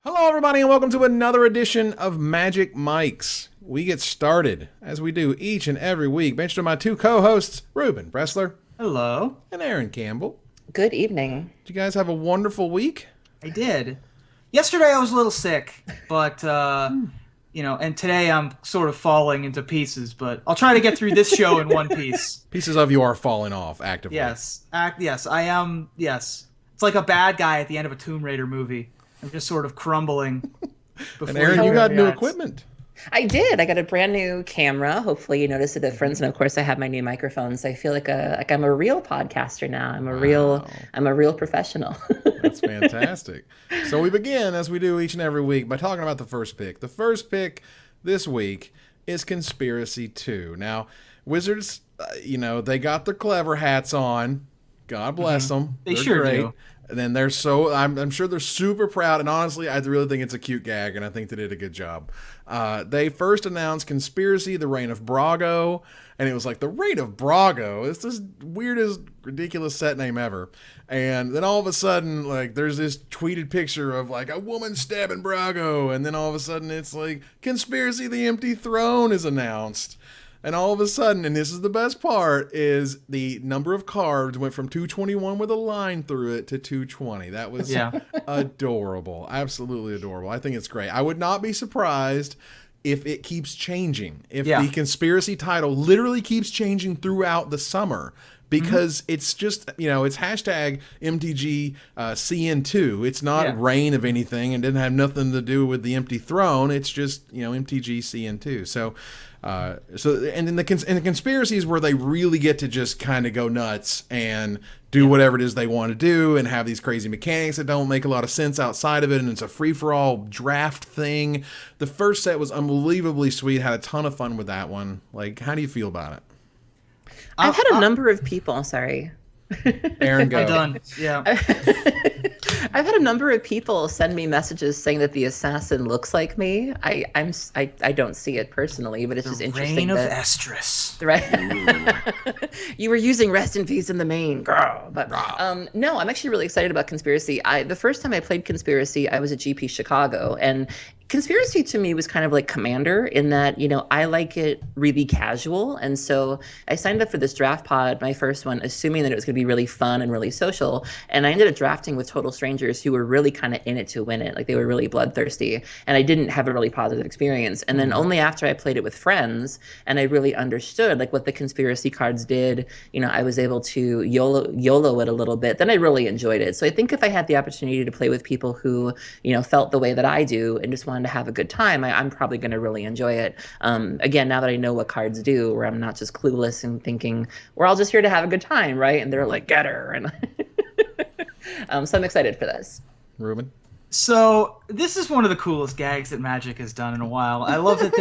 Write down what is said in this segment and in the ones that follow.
Hello, everybody, and welcome to another edition of Magic Mics. We get started, as we do each and every week, mentioned to my two co-hosts, Ruben Bressler. Hello. And Aaron Campbell. Good evening. Did you guys have a wonderful week? I did. Yesterday I was a little sick, but, and today I'm sort of falling into pieces, but I'll try to get through this show in one piece. Pieces of you are falling off actively. Yes. Yes, I am. Yes. It's like a bad guy at the end of a Tomb Raider movie. I'm just sort of crumbling. And Aaron, you got new equipment. I did. I got a brand new camera. Hopefully you notice the difference. And of course I have my new microphones. I feel like I'm a real podcaster now. I'm a real professional. That's fantastic. So we begin, as we do each and every week, by talking about the first pick. The first pick this week is Conspiracy 2. Now, Wizards, they got their clever hats on. God bless them. They're sure great. do. And then I'm sure they're super proud. And honestly, I really think it's a cute gag, and I think they did a good job. They first announced Conspiracy, the Reign of Brago, and it was like, the Reign of Brago? It's this weirdest, ridiculous set name ever. And then all of a sudden, like, there's this tweeted picture of, like, a woman stabbing Brago, and then all of a sudden it's like, Conspiracy, the Empty Throne is announced. And all of a sudden, and this is the best part, is the number of cards went from 221 with a line through it to 220. That was adorable. Absolutely adorable. I think it's great. I would not be surprised if it keeps changing. If the Conspiracy title literally keeps changing throughout the summer. Because it's just, it's hashtag MTG CN2. It's not reign of anything and didn't have nothing to do with the Empty Throne. It's just, MTG CN2. So in the conspiracies where they really get to just kind of go nuts and do whatever it is they want to do and have these crazy mechanics that don't make a lot of sense outside of it, and it's a free-for-all draft thing. The first set was unbelievably sweet. Had a ton of fun with that one. Like, how do you feel about it? I've had a number of people, sorry. Aaron, go. I'm done. Yeah. I've had a number of people send me messages saying that the assassin looks like me. I don't see it personally, but it's just interesting. Reign of Estrus. Right. You were using rest in peace in the main, girl. But no, I'm actually really excited about Conspiracy. The first time I played Conspiracy, I was at GP Chicago, and Conspiracy to me was kind of like Commander in that, I like it really casual. And so I signed up for this draft pod, my first one, assuming that it was going to be really fun and really social. And I ended up drafting with total strangers who were really kind of in it to win it. Like, they were really bloodthirsty. And I didn't have a really positive experience. And then only after I played it with friends and I really understood like what the Conspiracy cards did, I was able to YOLO it a little bit. Then I really enjoyed it. So I think if I had the opportunity to play with people who, felt the way that I do and just wanted to have a good time, I'm probably going to really enjoy it. Again, now that I know what cards do, where I'm not just clueless and thinking we're all just here to have a good time, right? And they're like, get her. And so I'm excited for this. Ruben? So this is one of the coolest gags that Magic has done in a while. I love that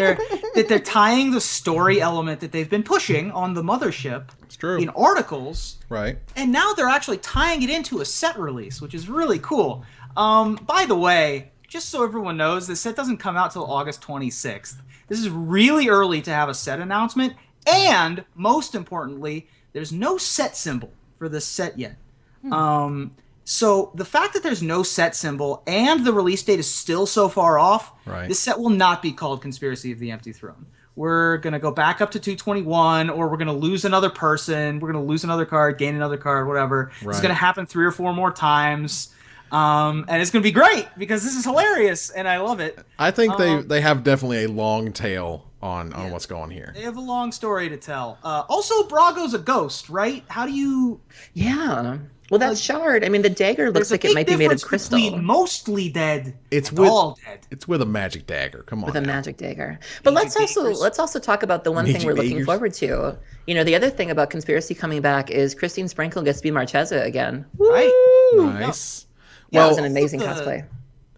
they're tying the story element that they've been pushing on the mothership in articles, right? And now they're actually tying it into a set release, which is really cool. By the way, just so everyone knows, the set doesn't come out till August 26th. This is really early to have a set announcement, and most importantly, there's no set symbol for this set yet. So the fact that there's no set symbol and the release date is still so far off, this set will not be called Conspiracy of the Empty Throne. We're going to go back up to 221, or we're going to lose another person, we're going to lose another card, gain another card, whatever. It's going to happen 3 or 4 more times. And it's going to be great because this is hilarious and I love it. I think they have definitely a long tail on what's going here. They have a long story to tell. Also, Brago's a ghost, right? How do you... Yeah. Well, that's shard. I mean, the dagger looks like it might be made of crystal. Mostly dead. It's all dead. It's with a magic dagger. Come on. With a magic dagger. But let's also talk about the one thing we're looking forward to. The other thing about Conspiracy coming back is Christine Sprinkle gets to be Marchesa again. Right. Nice. Yeah, well, it was an amazing cosplay.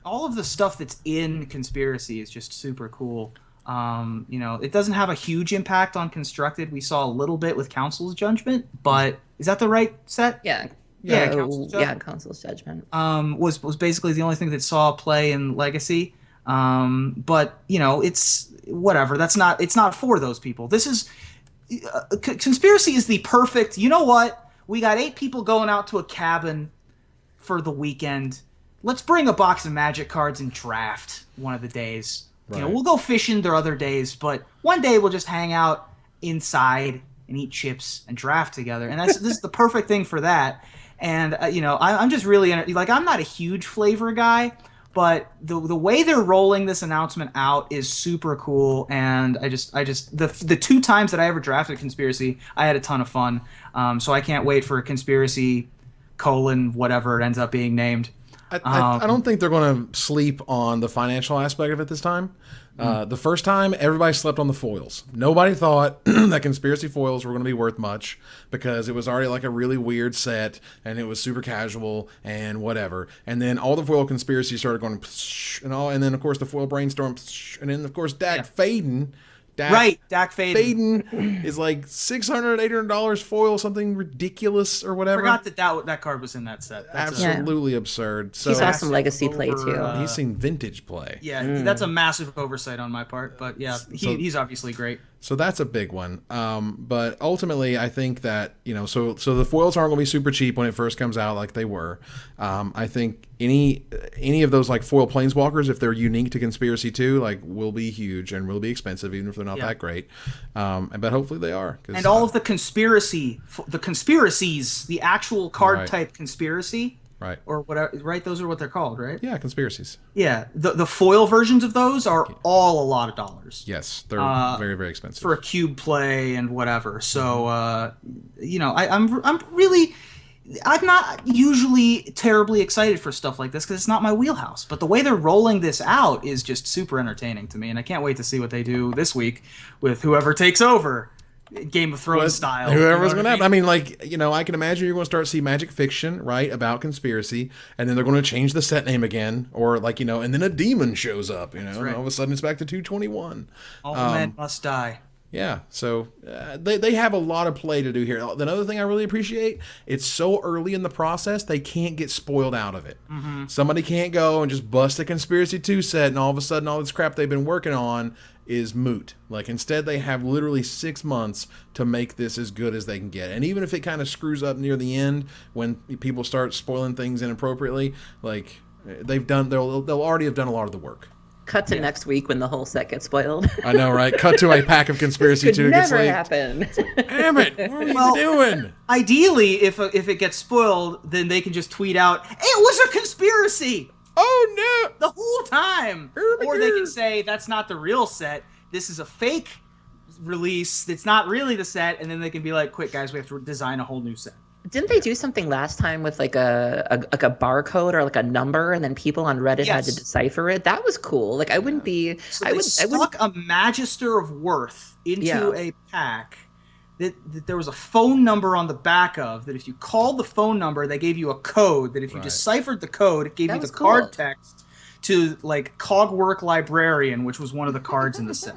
All of the stuff that's in Conspiracy is just super cool. It doesn't have a huge impact on Constructed. We saw a little bit with Council's Judgment, but is that the right set? Yeah. Council's Judgment. Was basically the only thing that saw play in Legacy. But it's whatever. It's not for those people. This is Conspiracy is the perfect. You know what? We got 8 people going out to a cabin for the weekend. let's bring a box of Magic cards and draft one of the days. You know, Right. we'll go fishing there other days, but one day we'll just hang out inside and eat chips and draft together. And this is the perfect thing for that. And you know, I'm just really like, I'm not a huge flavor guy, but the way they're rolling this announcement out is super cool. And I just the 2 times that I ever drafted Conspiracy, I had a ton of fun. So I can't wait for Conspiracy : whatever it ends up being named. I don't think they're going to sleep on the financial aspect of it this time. The first time, everybody slept on the foils. Nobody thought that Conspiracy foils were going to be worth much because it was already like a really weird set and it was super casual and whatever. And then all the foil Conspiracy started going and then of course the foil Brainstorm and then of course Dak Faden. Dak Faden is like $600, $800 foil, something ridiculous or whatever. Forgot that card was in that set. That's absolutely absurd. So He saw some legacy play too. he's seen vintage play. Yeah, that's a massive oversight on my part, but yeah, he's obviously great. So that's a big one. But ultimately, I think that, you know, so the foils aren't going to be super cheap when it first comes out like they were. I think any of those like foil planeswalkers, if they're unique to Conspiracy 2, like will be huge and will be expensive, even if they're not that great. But hopefully they are. And all of the conspiracies, the actual card type conspiracy. Right. Or whatever, right? Those are what they're called, right? Yeah, conspiracies. Yeah. The foil versions of those are all a lot of dollars. Yes, they're very, very expensive. For a cube play and whatever. So, you know, I'm not usually terribly excited for stuff like this because it's not my wheelhouse. But the way they're rolling this out is just super entertaining to me. And I can't wait to see what they do this week with whoever takes over. Game of Thrones style. Whoever's going to happen. I mean, like, you know, I can imagine you're going to start to see Magic Fiction, right, about Conspiracy, and then they're going to change the set name again, or like, you know, and then a demon shows up, you know, and all of a sudden it's back to 221. All men must die. Yeah, so they have a lot of play to do here. Another thing I really appreciate, it's so early in the process, they can't get spoiled out of it. Somebody can't go and just bust a Conspiracy 2 set, and all of a sudden all this crap they've been working on is moot. Like, instead they have literally 6 months to make this as good as they can get. And even if it kind of screws up near the end when people start spoiling things inappropriately, like they'll already have done a lot of the work. Cut to next week when the whole set gets spoiled. I know, right? Cut to a pack of Conspiracy 2 gets never leaked. happen. Damn it! What are you doing? Ideally, if it gets spoiled, then they can just tweet out, "It was a conspiracy." Oh no! The whole time. Or they can say that's not the real set. This is a fake release. It's not really the set, and then they can be like, "Quick, guys, we have to design a whole new set." Didn't they do something last time with like a barcode or like a number, and then people on Reddit had to decipher it? That was cool. Like I wouldn't be. So they stuck a Magister of Worth into a pack. That there was a phone number on the back of that. If you called the phone number, they gave you a code. That if you deciphered the code, it gave you the card text to like Cogwork Librarian, which was one of the cards in the set.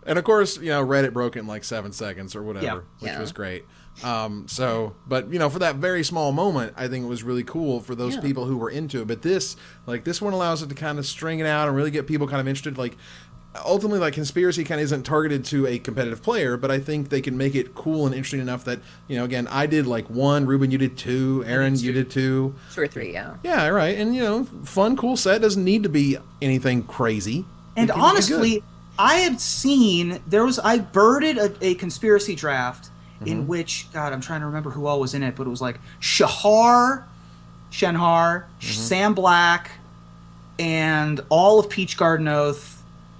And of course, you know, Reddit broke it in like 7 seconds or whatever, which was great. But you know, for that very small moment, I think it was really cool for those people who were into it. But this one allows it to kind of string it out and really get people kind of interested. Like, ultimately, like, Conspiracy kind of isn't targeted to a competitive player, but I think they can make it cool and interesting enough that, you know, again, I did like 1, Ruben, you did 2, Aaron, you did 2. 2 or 3, yeah. Yeah, right. And, you know, fun, cool set doesn't need to be anything crazy. And honestly, I had seen, I birded a Conspiracy draft in which, God, I'm trying to remember who all was in it, but it was like Shenhar, Sam Black, and all of Peach Garden Oath,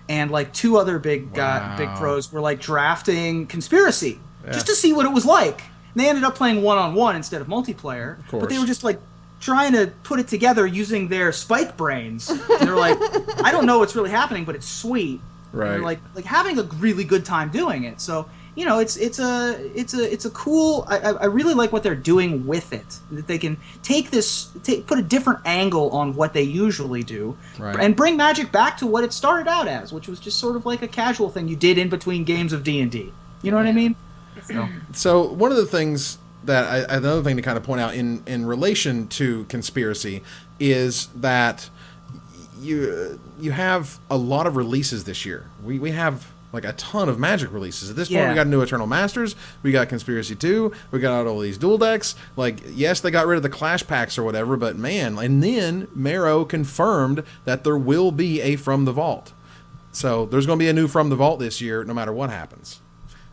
and like 2 other big pros were like drafting Conspiracy just to see what it was like. And they ended up playing one-on-one instead of multiplayer, but they were just like trying to put it together using their spike brains. And they're like, I don't know what's really happening, but it's sweet. Right. And they're like having a really good time doing it. So, you know, it's a cool. I really like what they're doing with it. That they can put a different angle on what they usually do, and bring Magic back to what it started out as, which was just sort of like a casual thing you did in between games of D&D. You know what I mean? So one of the things that another thing to kind of point out in relation to Conspiracy is that you have a lot of releases this year. We have like a ton of Magic releases. At this point, Yeah. we got new Eternal Masters, we got Conspiracy 2, we got all these dual decks. Like, yes, they got rid of the Clash packs or whatever, but man, and then Marrow confirmed that there will be a From the Vault. So there's going to be a new From the Vault this year, no matter what happens.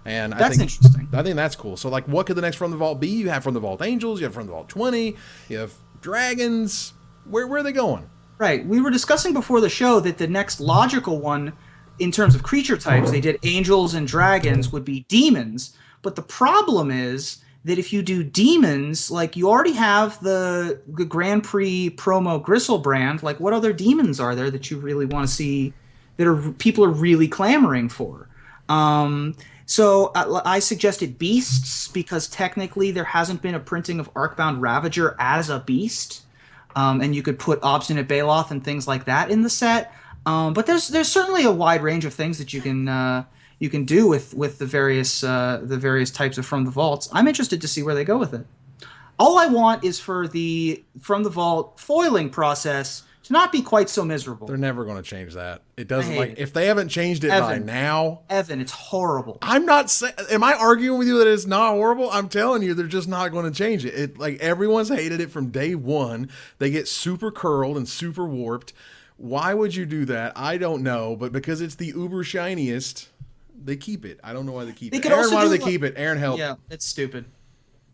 And That's interesting. I think that's cool. So, like, what could the next From the Vault be? You have From the Vault Angels, you have From the Vault 20, you have Dragons. Where are they going? Right. We were discussing before the show that the next logical one, in terms of creature types, they did angels and dragons, would be demons. But the problem is that if you do demons, like you already have the Grand Prix promo Gristlebrand, like what other demons are there that you really want to see that people are really clamoring for? So I suggested beasts because technically there hasn't been a printing of Arcbound Ravager as a beast. And you could put Obstinate Baloth and things like that in the set. But there's certainly a wide range of things that you can do with the various types of From the Vaults. I'm interested to see where they go with it. All I want is for the From the Vault foiling process to not be quite so miserable. They're never going to change that. It doesn't, hate like, it. if they haven't changed it by now. Evan, it's horrible. I'm not saying, am I arguing with you that it's not horrible? I'm telling you, they're just not going to change it. It, like, everyone's hated it from day one. They get super curled and super warped. Why would you do that? I don't know, but because it's the uber shiniest, they keep it. I don't know why they keep it. Aaron, why do they keep it? Aaron, help. Yeah, it's stupid.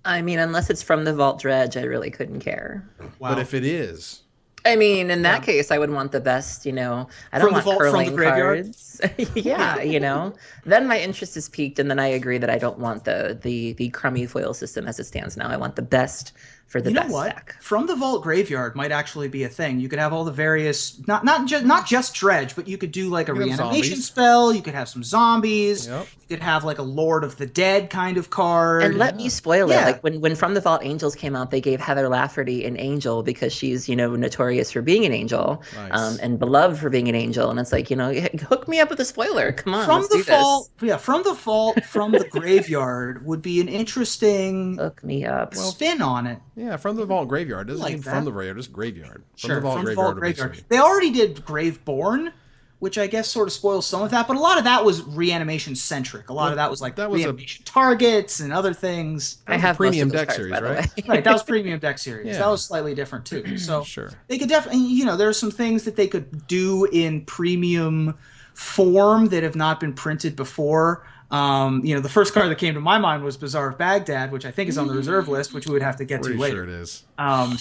I mean, unless it's from the Vault Dredge, I really couldn't care. Wow. But if it is, I mean, in that case, I would want the best, I don't From the want vault, curling from the graveyard? cards. Yeah, then my interest is piqued, and then I agree that I don't want the crummy foil system as it stands now. I want the best for the best deck. From the Vault Graveyard might actually be a thing. You could have all the various, not just Dredge, but you could do like a reanimation spell. You could have some zombies. Yep. You could have like a Lord of the Dead kind of card. And let me spoil it. Like when From the Vault Angels came out, they gave Heather Lafferty an angel because she's notorious for being an angel, and beloved for being an angel. And it's like hook me up with a spoiler. Come on, From the Vault, from the Graveyard would be an interesting hook me up spin on it. yeah, From the Vault Graveyard. Doesn't like mean that. From the Graveyard, just Graveyard. Sure, From the Vault Graveyard. They already did Graveborn, which I guess sort of spoils some of that, but a lot of that was reanimation centric. A lot of that was like reanimation targets and other things. I have premium most of those deck cards, series, by the right? way. Right, that was premium deck series. Yeah. That was slightly different too. So Sure. they could definitely, there are some things that they could do in premium form that have not been printed before. The first card that came to my mind was Bazaar of Baghdad, which I think is on the reserve list, which we would have to get to later. Sure it is.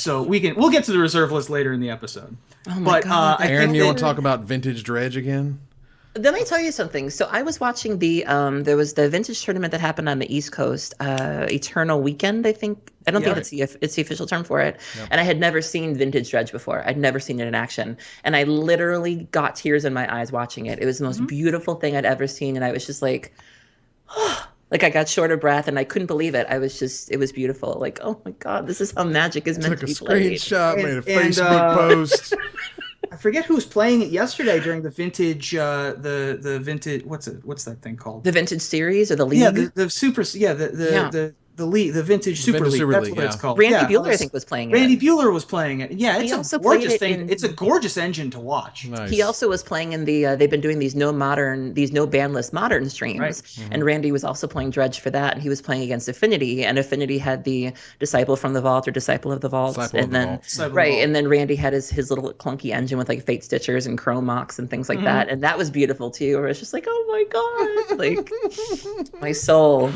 So we'll get to the reserve list later in the episode. Oh my God. Aaron, you want to talk about Vintage Dredge again? Let me tell you something. So I was watching there was the vintage tournament that happened on the East Coast, Eternal Weekend, I think. I don't think it's the official term for it. Yep. And I had never seen Vintage Dredge before. I'd never seen it in action. And I literally got tears in my eyes watching it. It was the most beautiful thing I'd ever seen. And I was just like, like I got short of breath and I couldn't believe it. It was beautiful. Like, oh my God, this is how Magic is meant to be played. Took a screenshot, made a Facebook post. I forget who was playing it yesterday during the vintage, the vintage. What's that thing called? The vintage series or the league? Yeah, the super. Yeah, the league, the vintage super league. That's what it's called. Randy Bueller, I think, was playing it. Randy Bueller was playing it. Yeah, it's also a gorgeous played it thing. It's a gorgeous engine to watch. Nice. He also was playing in the. They've been doing these no ban list modern streams, right. Mm-hmm. And Randy was also playing Dredge for that. And he was playing against Affinity, and Affinity had the Disciple from the Vault or Disciple of the Vault, and then Randy had his little clunky engine with like Fate Stitchers and Chrome Mox and things like that, and that was beautiful too. Where it's just like, oh my God, like my soul.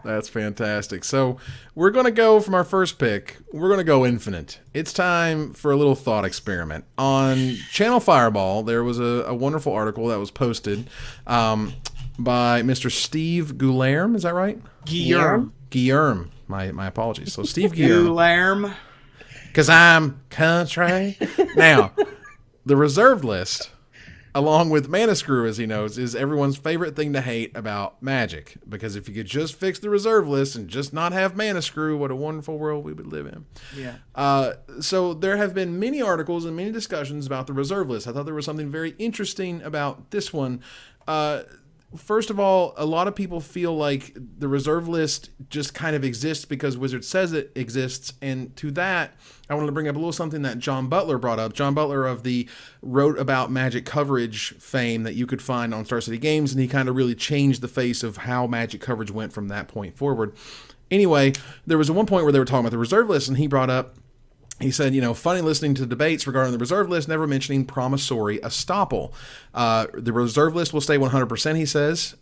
That's fantastic. So we're going to go from our first pick. We're going to go infinite. It's time for a little thought experiment. On Channel Fireball, there was a wonderful article that was posted by Mr. Steve Guilherme. Is that right? Guilherme. My apologies. So Steve Guilherme. Because I'm country. Now, the reserved list, along with Mana Screw, as he knows, is everyone's favorite thing to hate about Magic. Because if you could just fix the reserve list and just not have Mana Screw, what a wonderful world we would live in. Yeah. So there have been many articles and many discussions about the reserve list. I thought there was something very interesting about this one. first of all, a lot of people feel like the reserve list just kind of exists because Wizard says it exists. And to that, I wanted to bring up a little something that John Butler brought up. John Butler of the Wrote About Magic coverage fame that you could find on Star City Games, and he kind of really changed the face of how Magic coverage went from that point forward. Anyway, there was one point where they were talking about the reserve list, and he brought up, he said, funny listening to debates regarding the reserve list, never mentioning promissory estoppel. The reserve list will stay 100%, he says.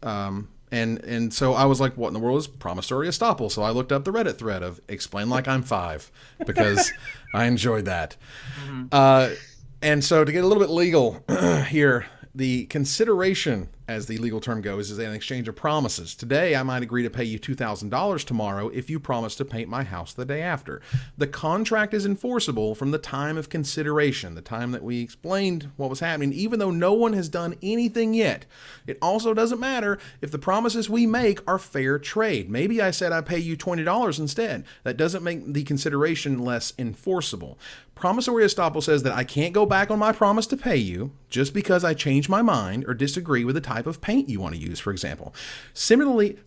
And so I was like, what in the world is promissory estoppel? So I looked up the Reddit thread of Explain Like I'm 5, because I enjoyed that. Mm-hmm. And so to get a little bit legal here, the consideration, as the legal term goes, is an exchange of promises. Today, I might agree to pay you $2,000 tomorrow if you promise to paint my house the day after. The contract is enforceable from the time of consideration, the time that we explained what was happening, even though no one has done anything yet. It also doesn't matter if the promises we make are fair trade. Maybe I said I pay you $20 instead. That doesn't make the consideration less enforceable. Promissory estoppel says that I can't go back on my promise to pay you just because I change my mind or disagree with the type of paint you want to use, for example. Similarly,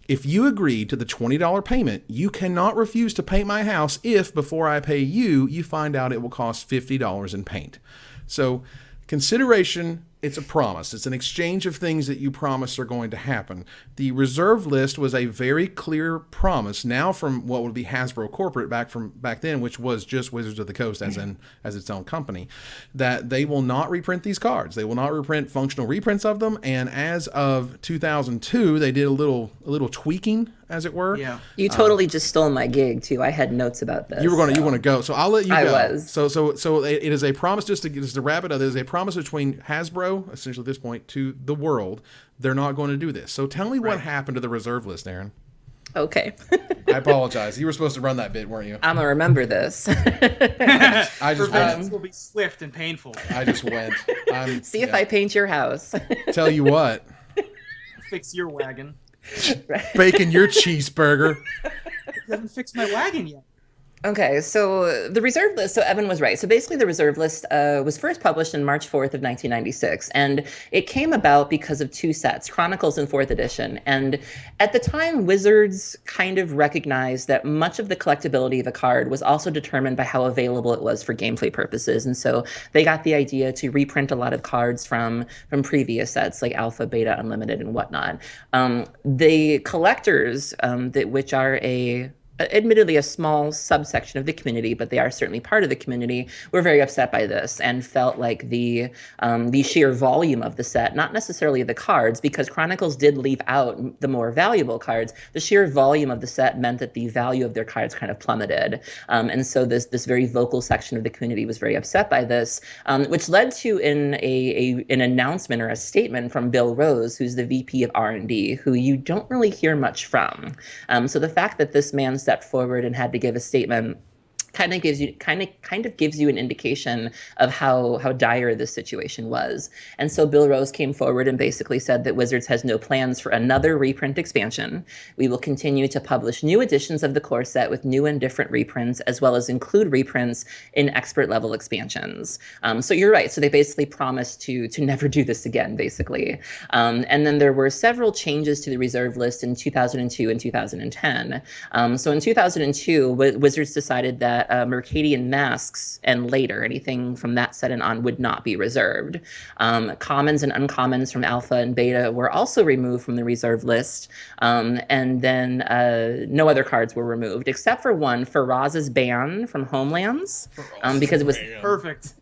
if you agree to the $20 payment, you cannot refuse to paint my house if, before I pay you, you find out it will cost $50 in paint. So, consideration, it's a promise. It's an exchange of things that you promise are going to happen. The reserve list was a very clear promise now from what would be Hasbro Corporate back then, which was just Wizards of the Coast as its own company, that they will not reprint these cards. They will not reprint functional reprints of them. And as of 2002, they did a little tweaking, as it were. Yeah. You totally just stole my gig too. I had notes about this. You want to go, so I'll let you go. I was. So it is a promise, just to wrap it up. It is a promise between Hasbro, essentially at this point, to the world. They're not going to do this. So tell me what happened to the reserve list, Aaron. Okay. I apologize. You were supposed to run that bit, weren't you? I'm gonna remember this. I just went. Will be swift and painful. I just went. See if I paint your house. Tell you what. Fix your wagon. Baking your cheeseburger. You haven't fixed my wagon yet. Okay, so the reserve list, so Evan was right. So basically the reserve list was first published on March 4th of 1996, and it came about because of two sets, Chronicles and 4th edition. And at the time, Wizards kind of recognized that much of the collectability of a card was also determined by how available it was for gameplay purposes. And so they got the idea to reprint a lot of cards from previous sets like Alpha, Beta, Unlimited, and whatnot. The collectors, which are admittedly a small subsection of the community, but they are certainly part of the community, were very upset by this and felt like the sheer volume of the set, not necessarily the cards, because Chronicles did leave out the more valuable cards. The sheer volume of the set meant that the value of their cards kind of plummeted. And so this very vocal section of the community was very upset by this, which led to an announcement or a statement from Bill Rose, who's the VP of R&D, who you don't really hear much from. So the fact that this man stepped forward and had to give a statement kind of gives you an indication of how dire this situation was. And so Bill Rose came forward and basically said that Wizards has no plans for another reprint expansion. We will continue to publish new editions of the core set with new and different reprints, as well as include reprints in expert level expansions. So you're right. So they basically promised to never do this again, basically. And then there were several changes to the reserve list in 2002 and 2010. So in 2002, Wizards decided that Mercadian Masks and later anything from that set and on would not be reserved. Commons and uncommons from Alpha and Beta were also removed from the reserve list, and then no other cards were removed except for one, Faraz's Ban from Homelands, because it was perfect.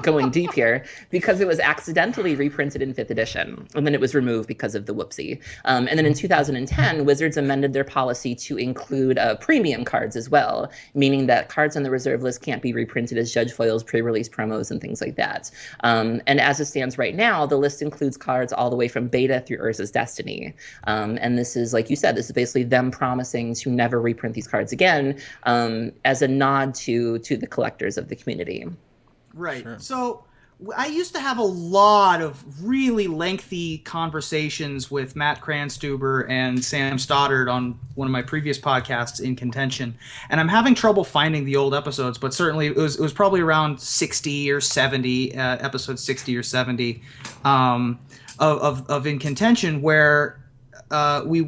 Going deep here, because it was accidentally reprinted in 5th edition, and then it was removed because of the whoopsie. And then in 2010, Wizards amended their policy to include premium cards as well, meaning that cards on the reserve list can't be reprinted as judge foils, pre-release promos, and things like that. And as it stands right now, the list includes cards all the way from Beta through Urza's Destiny. And this is, like you said, this is basically them promising to never reprint these cards again, as a nod to the collectors of the community. Right. Sure. So I used to have a lot of really lengthy conversations with Matt Cranstuber and Sam Stoddard on one of my previous podcasts, In Contention, and I'm having trouble finding the old episodes, but certainly it was probably around 60 or 70, episode 60 or 70 of In Contention, where we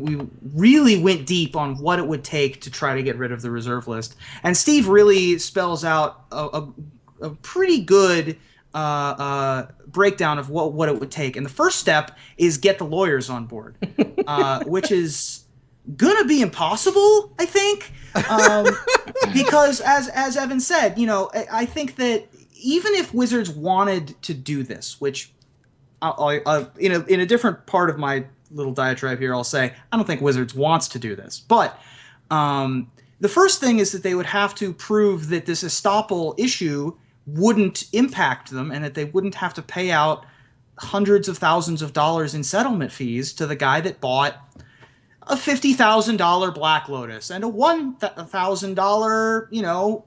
really went deep on what it would take to try to get rid of the reserve list, and Steve really spells out a pretty good breakdown of what it would take. And the first step is get the lawyers on board, which is gonna be impossible, I think, because as Evan said, I think that even if Wizards wanted to do this, which in a different part of my little diatribe here, I'll say I don't think Wizards wants to do this, but the first thing is that they would have to prove that this estoppel issue wouldn't impact them and that they wouldn't have to pay out hundreds of thousands of dollars in settlement fees to the guy that bought a $50,000 Black Lotus and a $1,000,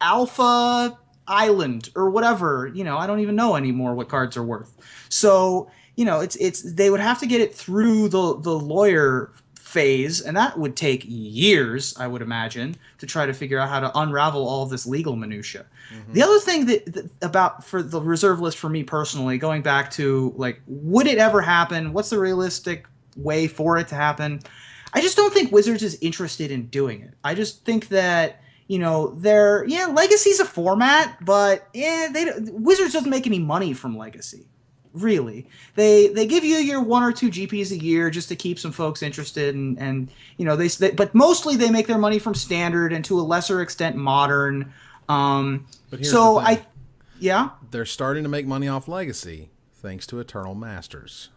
Alpha Island or whatever. I don't even know anymore what cards are worth. So, they would have to get it through the lawyer phase, and that would take years, I would imagine, to try to figure out how to unravel all of this legal minutia. Mm-hmm. The other thing that about for the reserve list for me personally, going back to would it ever happen? What's the realistic way for it to happen? I just don't think Wizards is interested in doing it. I just think that Legacy's a format, but Wizards doesn't make any money from Legacy. Really, they give you your 1 or 2 GPs a year just to keep some folks interested, and but mostly they make their money from Standard and to a lesser extent Modern. But here's so the thing. Yeah, they're starting to make money off Legacy thanks to Eternal Masters.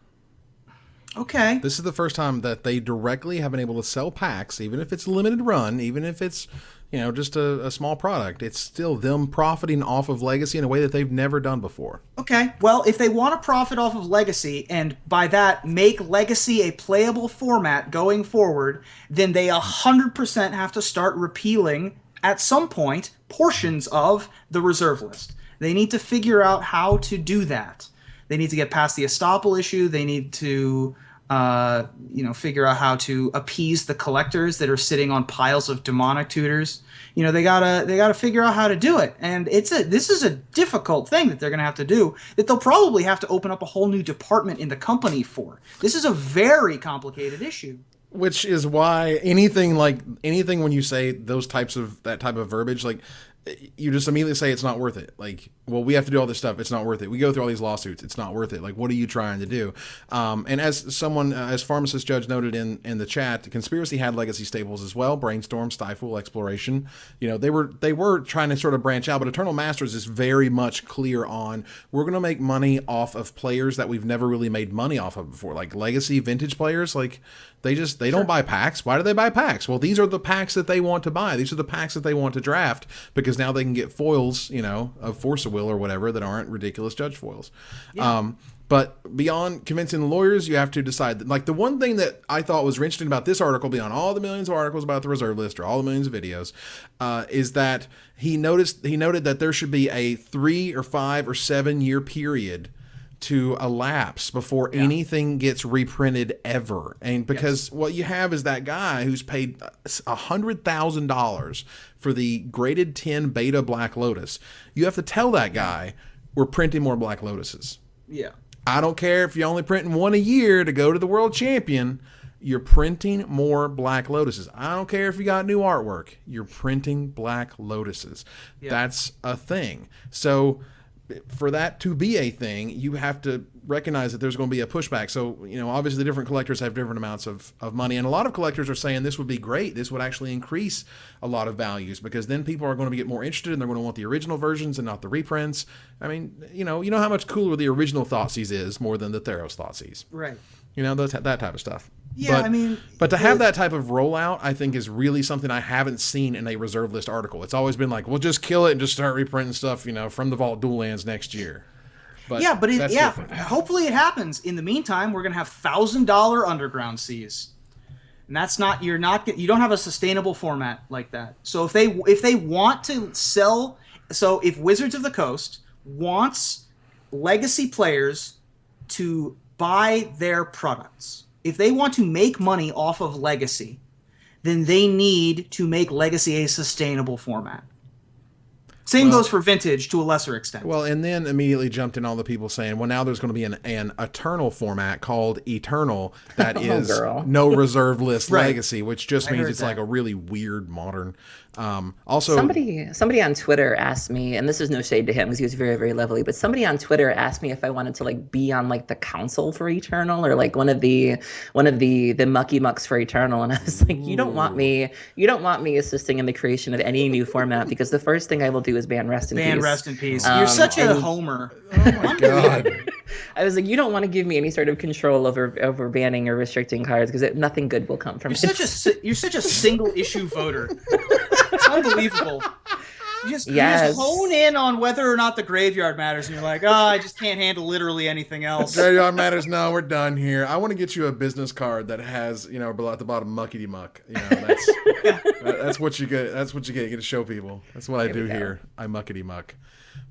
Okay, this is the first time that they directly have been able to sell packs, even if it's limited run, even if it's just a small product. It's still them profiting off of Legacy in a way that they've never done before. Okay, well, if they want to profit off of Legacy, and by that make Legacy a playable format going forward, then they 100% have to start repealing, at some point, portions of the reserve list. They need to figure out how to do that. They need to get past the estoppel issue. They need to figure out how to appease the collectors that are sitting on piles of demonic tutors. They gotta figure out how to do it, and this is a difficult thing that they're gonna have to do, that they'll probably have to open up a whole new department in the company for. This is a very complicated issue. Which is why anything when you say that type of verbiage, you just immediately say it's not worth it. We have to do all this stuff. It's not worth it. We go through all these lawsuits. It's not worth it. What are you trying to do? And as someone, as Pharmacist Judge noted in the chat, Conspiracy had legacy staples as well: Brainstorm, Stifle, Exploration. They were trying to sort of branch out, but Eternal Masters is very much clear on, we're going to make money off of players that we've never really made money off of before, like legacy vintage players. They don't buy packs. Why do they buy packs? Well, these are the packs that they want to buy. These are the packs that they want to draft, because now they can get foils, of Force of Will or whatever, that aren't ridiculous judge foils. Yeah. But beyond convincing the lawyers, you have to decide that, the one thing that I thought was interesting about this article, beyond all the millions of articles about the reserve list or all the millions of videos, is that he noted that there should be a 3 or 5 or 7 year period to elapse before anything gets reprinted ever. And because what you have is that guy who's paid $100,000 for the graded 10 beta Black Lotus. You have to tell that guy, we're printing more Black Lotuses. Yeah. I don't care if you're only printing one a year to go to the world champion. You're printing more Black Lotuses. I don't care if you got new artwork. You're printing Black Lotuses. Yeah. That's a thing. So for that to be a thing, you have to recognize that there's going to be a pushback. So, obviously the different collectors have different amounts of money, and a lot of collectors are saying this would be great. This would actually increase a lot of values, because then people are going to get more interested, and they're going to want the original versions and not the reprints. I mean, you know how much cooler the original Thoughtseize is more than the Theros Thoughtseize. Right. That type of stuff. Yeah, but to have that type of rollout, I think, is really something I haven't seen in a reserve list article. It's always been we'll just kill it and just start reprinting stuff, from the Vault Dual Lands next year. But hopefully it happens. In the meantime, we're gonna have $1,000 underground seas, and that's not you don't have a sustainable format like that. So if they want to sell, so if Wizards of the Coast wants legacy players to buy their products. If they want to make money off of Legacy, then they need to make Legacy a sustainable format. Same goes for Vintage to a lesser extent. Well, and then immediately jumped in all the people saying, well, now there's going to be an Eternal format called Eternal that is no reserve list Legacy, which just means it's like a really weird modern. Also, somebody on Twitter asked me, and this is no shade to him because he was very, very lovely, but somebody on Twitter asked me if I wanted to like be on like the council for Eternal or like one of the mucky mucks for Eternal, and I was like, you don't want me assisting in the creation of any new format because the first thing I will do is ban Rest in Peace. Ban Rest in Peace. You're such a homer. Oh my god. I was like, you don't want to give me any sort of control over banning or restricting cards because nothing good will come from it. You're such a single issue voter. It's unbelievable. You just hone in on whether or not the graveyard matters, and you're like, I just can't handle literally anything else. Graveyard matters. No, we're done here. I want to get you a business card that has, below at the bottom, muckety muck. That's what you get. That's what you get. You get to show people. That's what I do here. I muckety muck.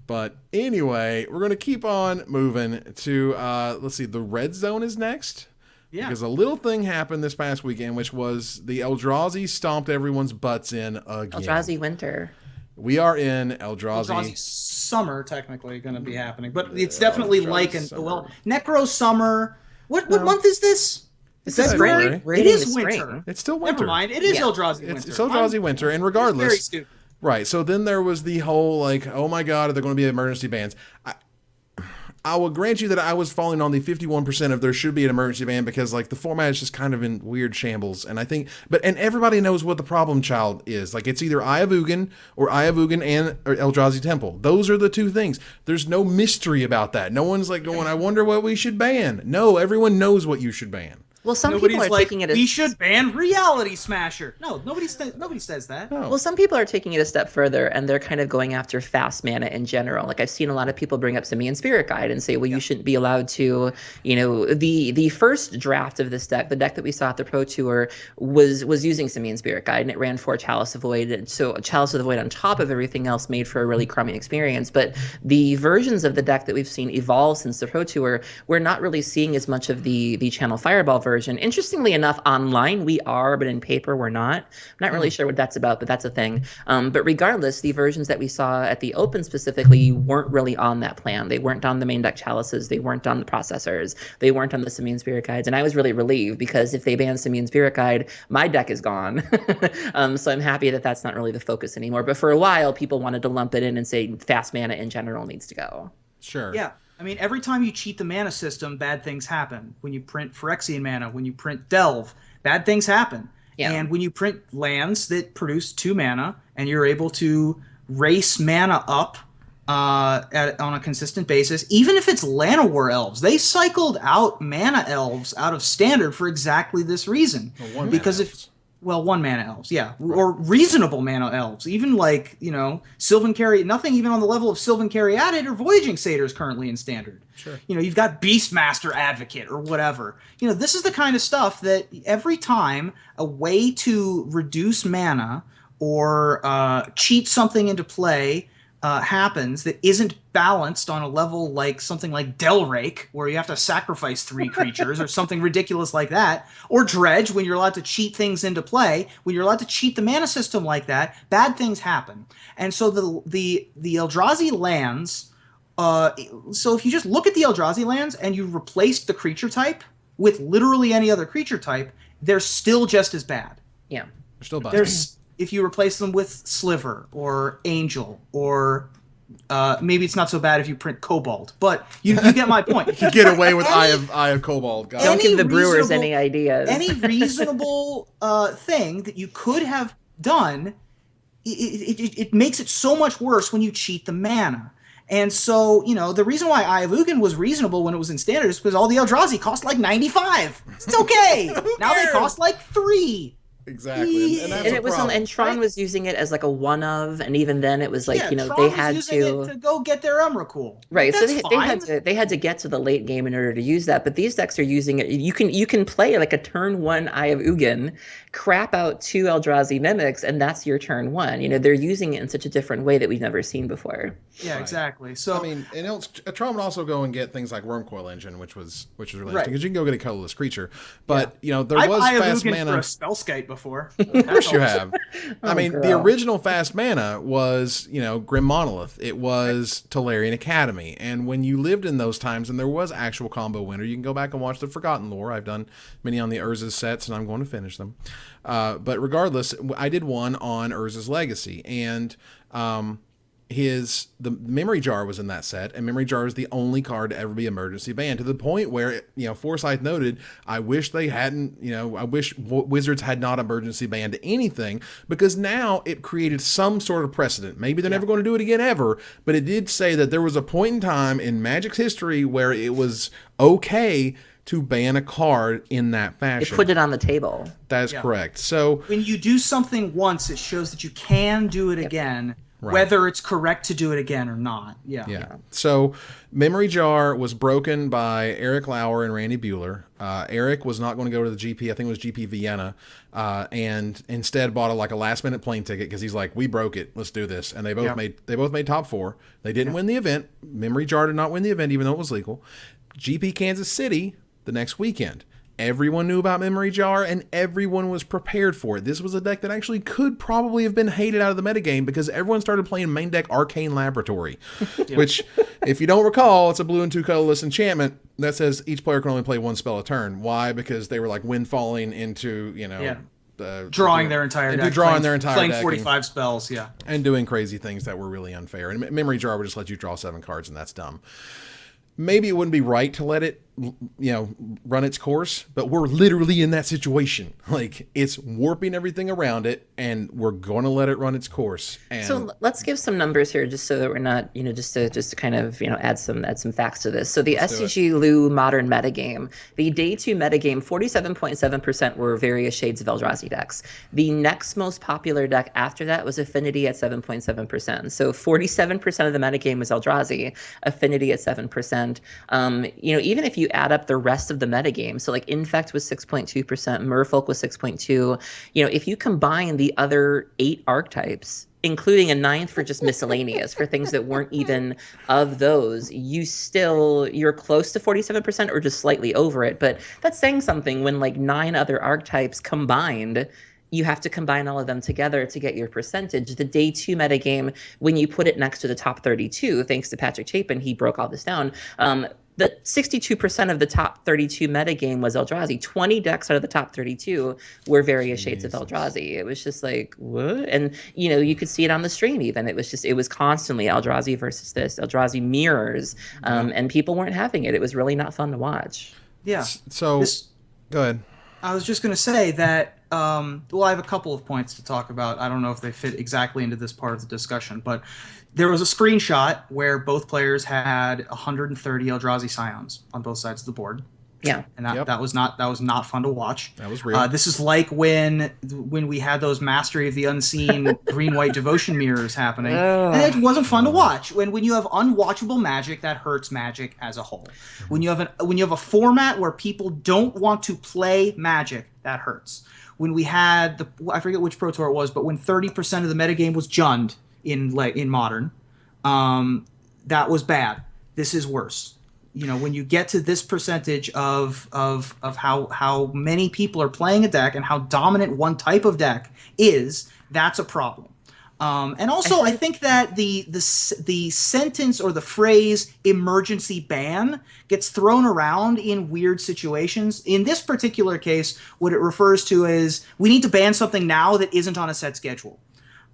But anyway, we're going to keep on moving to, let's see, the red zone is next. Yeah. Because a little thing happened this past weekend, which was the Eldrazi stomped everyone's butts in again. Eldrazi winter. We are in Eldrazi summer, technically, going to be happening. But it's definitely Necro summer. What month is this? Is that spring? It is winter. It's still winter. Never mind. It is Eldrazi winter. It's Eldrazi winter, and regardless. Very stupid. Right. So then there was the whole like, oh my God, are there going to be emergency bans? I will grant you that I was falling on the 51% of there should be an emergency ban because like the format is just kind of in weird shambles. And I think, and everybody knows what the problem child is. Like it's either Eye of Ugin or Eldrazi Temple. Those are the two things. There's no mystery about that. No one's like going, I wonder what we should ban. No, everyone knows what you should ban. Well, some people are taking it as... We should ban Reality Smasher. No, nobody says that. No. Well, some people are taking it a step further, and they're kind of going after fast mana in general. Like, I've seen a lot of people bring up Simian Spirit Guide and say, well, you shouldn't be allowed to, the first draft of this deck, the deck that we saw at the Pro Tour, was using Simian Spirit Guide, and it ran 4 Chalice of Void. And so Chalice of the Void on top of everything else made for a really crummy experience. But the versions of the deck that we've seen evolve since the Pro Tour, we're not really seeing as much of the Channel Fireball version. Interestingly enough, online we are, but in paper we're not. I'm not really sure what that's about, but that's a thing. But regardless, the versions that we saw at the Open specifically weren't really on that plan. They weren't on the main deck chalices. They weren't on the processors. They weren't on the Simian Spirit Guides. And I was really relieved because if they ban Simian Spirit Guide, my deck is gone. So I'm happy that that's not really the focus anymore. But for a while, people wanted to lump it in and say fast mana in general needs to go. Sure. Yeah. I mean, every time you cheat the mana system, bad things happen. When you print Phyrexian mana, when you print Delve, bad things happen. Yeah. And when you print lands that produce 2 mana, and you're able to race mana up on a consistent basis, even if it's Llanowar Elves, they cycled out mana elves out of Standard for exactly this reason. Well, 1 mana elves, yeah. Or reasonable mana elves. Even like, Sylvan Carry, nothing even on the level of Sylvan Caryatid or Voyaging Satyrs currently in Standard. Sure. You've got Beastmaster Advocate or whatever. This is the kind of stuff that every time a way to reduce mana or cheat something into play happens that isn't balanced on a level like something like Delrake, where you have to sacrifice 3 creatures or something ridiculous like that, or Dredge, when you're allowed to cheat things into play, when you're allowed to cheat the mana system like that, bad things happen. And so the Eldrazi lands, so if you just look at the Eldrazi lands and you replace the creature type with literally any other creature type, they're still just as bad. Yeah. They're still bad. If you replace them with Sliver or Angel or maybe it's not so bad if you print Cobalt, but you get my point. You get away with Eye of Cobalt. Don't give the brewers any ideas. Any reasonable thing that you could have done, it makes it so much worse when you cheat the mana. And so, the reason why Eye of Ugin was reasonable when it was in Standard is because all the Eldrazi cost like 95. It's okay. Now they cost like 3. Exactly, and that's And a it was problem. and Tron was using it as like a one of, and even then it was like, Yeah, they Tron was had using it to go get their Emrakul. Like, right. So that's they fine. had to get to the late game in order to use that. But these decks are using it. You can play like a turn one Eye of Ugin, crap out two Eldrazi mimics, and that's your turn one. They're using it in such a different way that we've never seen before. Yeah, Right. exactly. So I mean, and Tron would also go and get things like Wormcoil Engine, which was really Right. interesting because you can go get a colorless creature. But there I've was Eye of fast Ugin mana. for a Spellskite before. Of course you have. I mean, the girl. original fast mana was, Grim Monolith. It was Tolarian Academy. And when you lived in those times and there was actual combo winner, you can go back and watch the Forgotten Lore. I've done many on the Urza's sets and I'm going to finish them. But regardless, I did one on Urza's Legacy. And the Memory Jar was in that set, and Memory Jar is the only card to ever be emergency banned, to the point where Forsyth noted, I wish they hadn't, I wish Wizards had not emergency banned anything, because now it created some sort of precedent. Maybe they're never going to do it again ever, but it did say that there was a point in time in Magic's history where it was okay to ban a card in that fashion. It put it on the table. That is correct. So when you do something once, it shows that you can do it again. Right. Whether it's correct to do it again or not. Yeah. So Memory Jar was broken by Eric Lauer and Randy Buehler. Eric was not going to go to the GP. I think it was GP Vienna. And instead bought a last minute plane ticket because he's like, we broke it. Let's do this. And they both made top four. They didn't win the event. Memory Jar did not win the event, even though it was legal. GP Kansas City the next weekend. Everyone knew about Memory Jar, and everyone was prepared for it. This was a deck that actually could probably have been hated out of the metagame because everyone started playing main deck Arcane Laboratory, which, if you don't recall, it's a blue and 2 colorless enchantment that says each player can only play one spell a turn. Why? Because they were windfalling into, drawing their entire deck. Playing 45 spells, and doing crazy things that were really unfair. And Memory Jar would just let you draw 7 cards, and that's dumb. Maybe it wouldn't be right to let it, run its course, but we're literally in that situation. It's warping everything around it, and we're going to let it run its course. And so let's give some numbers here, just so that we're not, just to kind of, add some facts to this. So the SCG Lu modern metagame, the day 2 metagame, 47.7% were various shades of Eldrazi decks. The next most popular deck after that was Affinity at 7.7%. So 47% of the metagame was Eldrazi, Affinity at 7%. Even if you add up the rest of the metagame, so Infect was 6.2%, Merfolk was 6.2%. If you combine the other 8 archetypes, including a 9th for just miscellaneous, for things that weren't even of those, you're close to 47% or just slightly over it. But that's saying something when 9 other archetypes combined, you have to combine all of them together to get your percentage. The day 2 metagame, when you put it next to the top 32, thanks to Patrick Chapin, he broke all this down. The 62% of the top 32 metagame was Eldrazi. 20 decks out of the top 32 were various shades of Eldrazi. It was just what? And, you could see it on the stream even. It was constantly Eldrazi versus this, Eldrazi mirrors, and people weren't having it. It was really not fun to watch. Yeah. So, go ahead. I was just going to say that, I have a couple of points to talk about. I don't know if they fit exactly into this part of the discussion, but there was a screenshot where both players had 130 Eldrazi Scions on both sides of the board. Yeah, and that was not fun to watch. That was real. This is like when we had those Mastery of the Unseen green-white devotion mirrors happening, and it wasn't fun to watch. When you have unwatchable Magic, that hurts Magic as a whole. When you have a format where people don't want to play Magic, that hurts. When we had I forget which Pro Tour it was, but when 30% of the metagame was Jund in Modern, that was bad. This is worse. When you get to this percentage of how many people are playing a deck and how dominant one type of deck is, that's a problem. And also, I think that the sentence or the phrase emergency ban gets thrown around in weird situations. In this particular case, what it refers to is we need to ban something now that isn't on a set schedule.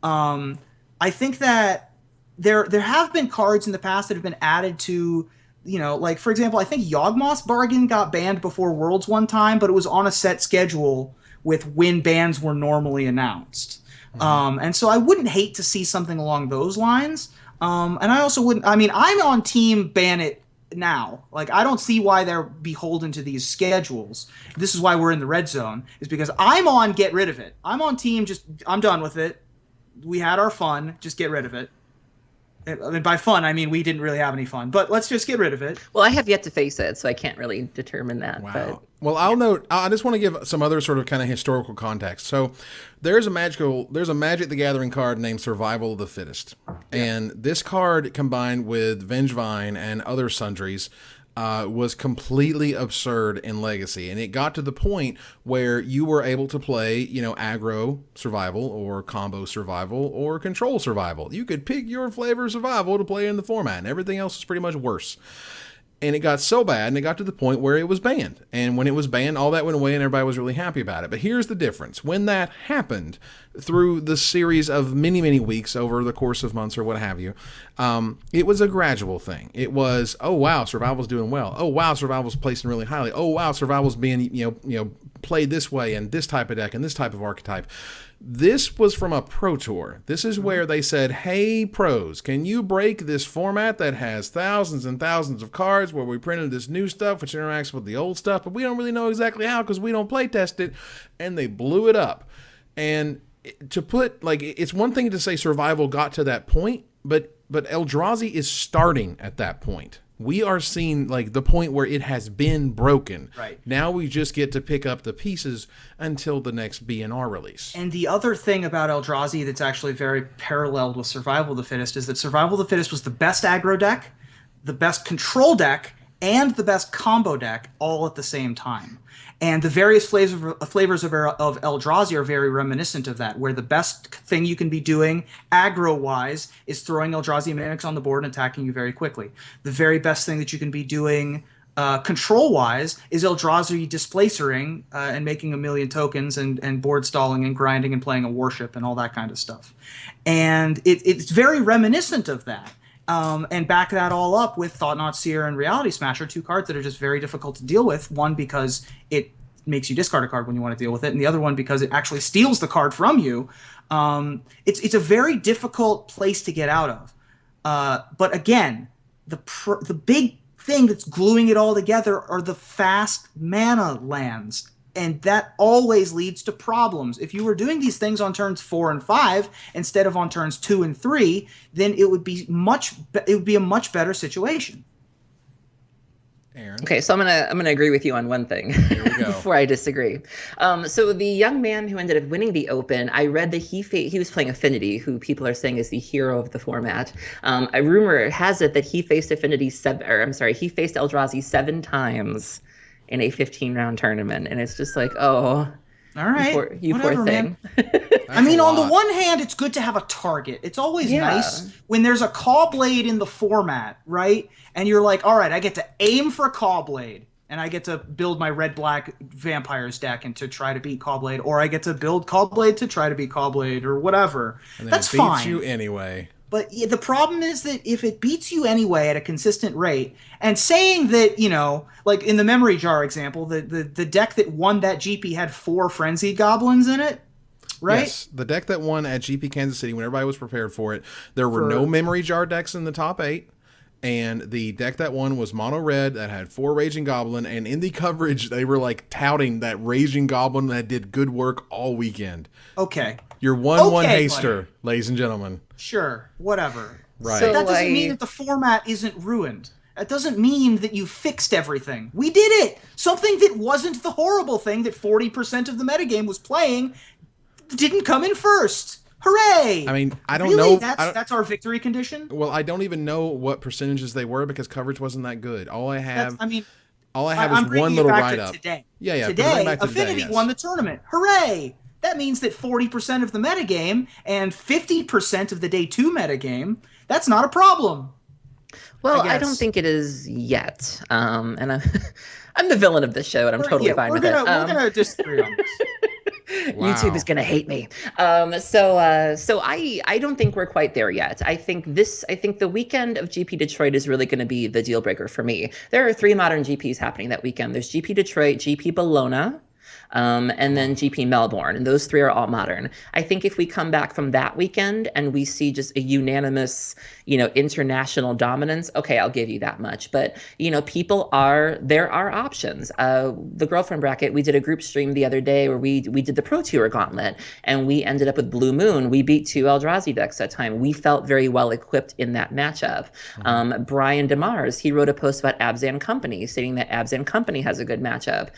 I think that there have been cards in the past that have been added to, for example, I think Yawgmoth's Bargain got banned before Worlds one time, but it was on a set schedule with when bans were normally announced. And so I wouldn't hate to see something along those lines. And I also wouldn't, I'm on team ban it now. Like, I don't see why they're beholden to these schedules. This is why we're in the red zone, is because I'm on get rid of it. I'm on team just, I'm done with it. We had our fun, just get rid of it. I mean, by fun, I mean we didn't really have any fun, but let's just get rid of it. Well, I have yet to face it, so I can't really determine that. Wow. But Well, I just want to give some other sort of kind of historical context. So there's a Magic the Gathering card named Survival of the Fittest. And this card combined with Vengevine and other sundries was completely absurd in Legacy. And it got to the point where you were able to play, aggro survival or combo survival or control survival. You could pick your flavor of survival to play in the format, and everything else was pretty much worse. And it got so bad, and it got to the point where it was banned. And when it was banned, all that went away, and everybody was really happy about it. But here's the difference. When that happened, through the series of many, many weeks over the course of months or what have you, it was a gradual thing. It was, oh, wow, Survival's doing well. Oh, wow, Survival's placing really highly. Oh, wow, Survival's being, played this way and this type of deck and this type of archetype. This was from a pro tour. This is where they said, hey, pros, can you break this format that has thousands and thousands of cards where we printed this new stuff which interacts with the old stuff, but we don't really know exactly how because we don't play test it. And they blew it up. And to put, it's one thing to say Survival got to that point, but Eldrazi is starting at that point. We are seeing the point where it has been broken. Right. Now we just get to pick up the pieces until the next BNR release. And the other thing about Eldrazi that's actually very paralleled with Survival of the Fittest is that Survival of the Fittest was the best aggro deck, the best control deck, and the best combo deck all at the same time. And the various flavors of Eldrazi are very reminiscent of that, where the best thing you can be doing aggro-wise is throwing Eldrazi Mimics on the board and attacking you very quickly. The very best thing that you can be doing control-wise is Eldrazi displacering and making a million tokens and board stalling and grinding and playing a warship and all that kind of stuff. And it's very reminiscent of that. And back that all up with Thought-Knot Seer and Reality Smasher, two cards that are just very difficult to deal with. One, because it makes you discard a card when you want to deal with it, and the other one because it actually steals the card from you. It's a very difficult place to get out of. But again, the big thing that's gluing it all together are the fast mana lands. And that always leads to problems. If you were doing these things on turns 4 and 5 instead of on turns 2 and 3, then it would be a much better situation. Aaron? Okay, so I'm gonna agree with you on one thing before I disagree. So the young man who ended up winning the Open, I read that he was playing Affinity, who people are saying is the hero of the format. A rumor has it that he faced Eldrazi 7 times in a 15-round tournament, and it's just like, oh, all right, you poor thing. I mean, on the one hand, it's good to have a target. It's always nice when there's a Caw-Blade in the format, right? And you're like, all right, I get to aim for a Caw-Blade, and I get to build my red-black vampires deck and to try to beat Caw-Blade, or I get to build Caw-Blade to try to beat Caw-Blade, or whatever. And then That's it beats fine. you anyway. But the problem is that if it beats you anyway at a consistent rate, and saying that, like in the Memory Jar example, the deck that won that GP had 4 Frenzied Goblins in it, right? Yes, the deck that won at GP Kansas City when everybody was prepared for it, there were no Memory Jar decks in the top 8. And the deck that won was mono red that had 4 Raging Goblin, and in the coverage they were touting that Raging Goblin that did good work all weekend. Okay. Your 1/1 haster, ladies and gentlemen. Sure, whatever. Right. But that doesn't mean that the format isn't ruined. That doesn't mean that you fixed everything. We did it! Something that wasn't the horrible thing that 40% of the metagame was playing didn't come in first. Hooray! I mean, I don't really? know. That's our victory condition? Well, I don't even know what percentages they were because coverage wasn't that good. All I have I'm is bringing one it little back to write-up. Today. Yeah. Today, Affinity won the tournament. Hooray! That means that 40% of the metagame and 50% of the day 2 metagame, that's not a problem. Well, I don't think it is yet. And I'm the villain of this show, and I'm totally fine with it. We're going to disagree on this. Wow. YouTube is gonna hate me. So I don't think we're quite there yet. I think the weekend of GP Detroit is really gonna be the deal breaker for me. There are 3 modern GPs happening that weekend. There's GP Detroit, GP Bologna, and then GP Melbourne, and those three are all modern. I think if we come back from that weekend and we see just a unanimous, international dominance, okay, I'll give you that much. But there are options. The girlfriend bracket, we did a group stream the other day where we did the Pro Tour gauntlet, and we ended up with Blue Moon. We beat 2 Eldrazi decks that time. We felt very well equipped in that matchup. Brian DeMars, he wrote a post about Abzan Company, stating that Abzan Company has a good matchup.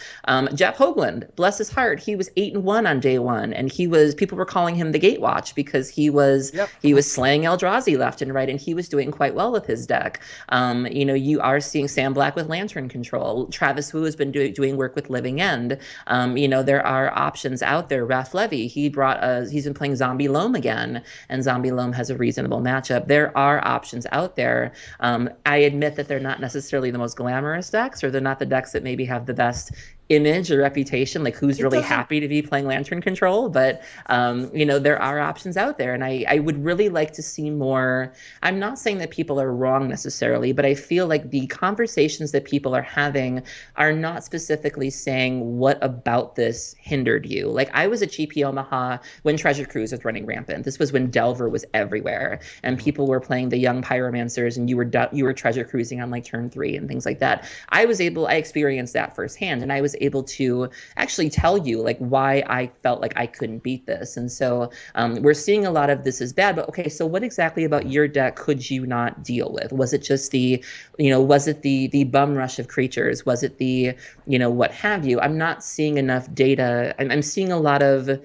Jeff Hoagland, bless his heart, he was 8-1 on day one, and people were calling him the Gatewatch because he was slaying Eldrazi left and right, and he was doing quite well with his deck. You are seeing Sam Black with Lantern Control. Travis Wu has been doing work with Living End. There are options out there. Raph Levy, he's been playing Zombie Loam again, and Zombie Loam has a reasonable matchup. There are options out there. I admit that they're not necessarily the most glamorous decks, or they're not the decks that maybe have the best image or reputation, like who's really happy to be playing Lantern Control, but there are options out there, and I would really like to see more. I'm not saying that people are wrong necessarily, but I feel like the conversations that people are having are not specifically saying what about this hindered you. Like, I was at GP Omaha when Treasure Cruise was running rampant. This was when Delver was everywhere, and people were playing the young pyromancers, and you were treasure cruising on like turn 3 and things like that. I experienced that firsthand, and I was able to actually tell you like why I felt like I couldn't beat this. And so we're seeing a lot of this as bad, but okay, so what exactly about your deck could you not deal with? Was it just the bum rush of creatures? Was it the, what have you? I'm not seeing enough data. I'm seeing a lot of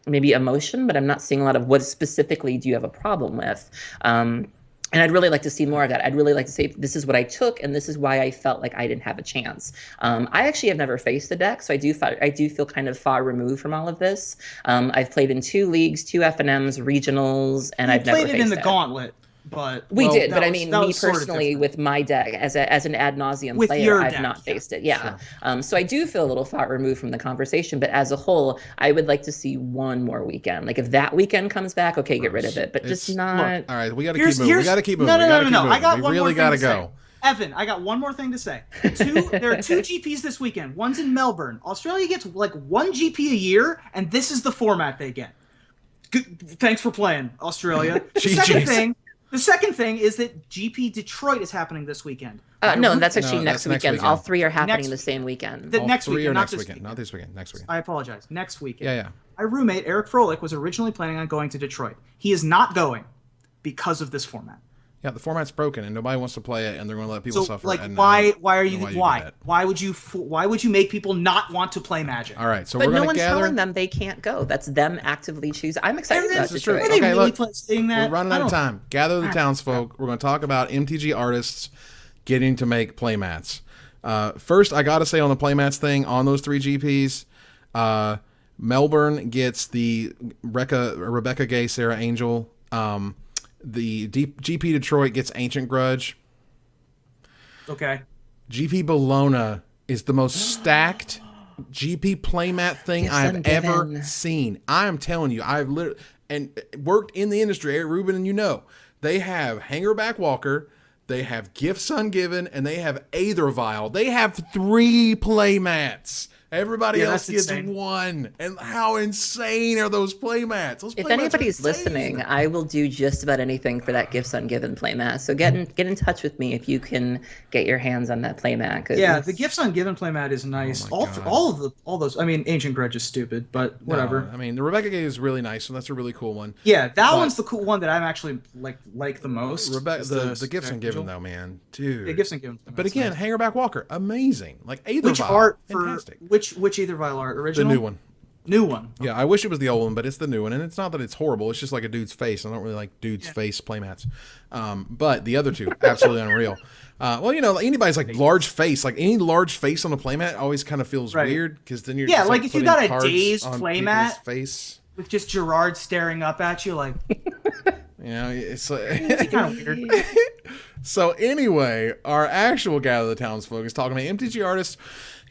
maybe emotion, but I'm not seeing a lot of what specifically do you have a problem with? And I'd really like to see more of that. I'd really like to say, this is what I took, and this is why I felt like I didn't have a chance. I actually have never faced the deck, so I do feel kind of far removed from all of this. I've played in 2 leagues, 2 FNMs, regionals, and I've never faced it. You played it in the gauntlet. But we did, but I mean, me personally, with my deck as an ad nauseum player, I've not faced it. Yeah, sure. So I do feel a little far removed from the conversation. But as a whole, I would like to see one more weekend. Like, if that weekend comes back, okay, get rid of it. But just not. Look, all right, we got to keep moving. We got to keep moving. No. I got one more thing to say. Go. Evan, I got one more thing to say. There are 2 GPs this weekend. One's in Melbourne. Australia gets like 1 GP a year, and this is the format they get. Good, thanks for playing, Australia. The second thing is that GP Detroit is happening this weekend. No, that's actually next weekend. All 3 are happening the same weekend. Next weekend, not this weekend. Not this weekend. Next weekend. I apologize. Next weekend. Yeah. My roommate, Eric Froelich, was originally planning on going to Detroit. He is not going because of this format. Yeah, the format's broken, and nobody wants to play it, and they're going to let people suffer. Like, why would you make people not want to play Magic? All right, so but we're going to gather. But no one's telling them they can't go. That's them actively choosing. I'm excited about this. Are they really saying that? We're running out of time. Gather the townsfolk. We're going to talk about MTG artists getting to make playmats. First, I got to say on the playmats thing, on those 3 GPs, Melbourne gets the Rebecca Gay, Sarah Angel. The GP Detroit gets Ancient Grudge. Okay. GP Bologna is the most stacked GP playmat thing I have ever seen. I am telling you, I've literally and worked in the industry, Eric Rubin, and they have Hangerback Walker, they have Gifts Ungiven, and they have Aethervial. They have 3 playmats. Everybody else gets insane. 1. And how insane are those playmats? If anybody's listening, I will do just about anything for that Gifts Ungiven playmat. So get in touch with me if you can get your hands on that playmat. Yeah, the Gifts Ungiven playmat is nice. All those. I mean, Ancient Grudge is stupid, but whatever. No, I mean, the Rebecca Gay is really nice, so that's a really cool one. Yeah, that one's the cool one that I'm actually like the most. The Gifts Ungiven though, man, dude. Yeah, Gifts Ungiven. But again, nice. Hangerback Walker, amazing. Like Aethervial, which art fantastic. Which Aethervial art? Original? The new one. New one. Yeah, I wish it was the old one, but it's the new one. And it's not that it's horrible. It's just like a dude's face. I don't really like dude's face playmats. But the other 2, absolutely unreal. Anybody's like large face, like any large face on a playmat always kind of feels weird because then you're just, like if you got a dazed playmat face with just Gerard staring up at you like it's kind of weird. So anyway, our actual Gather the Townsfolk is talking about MTG artists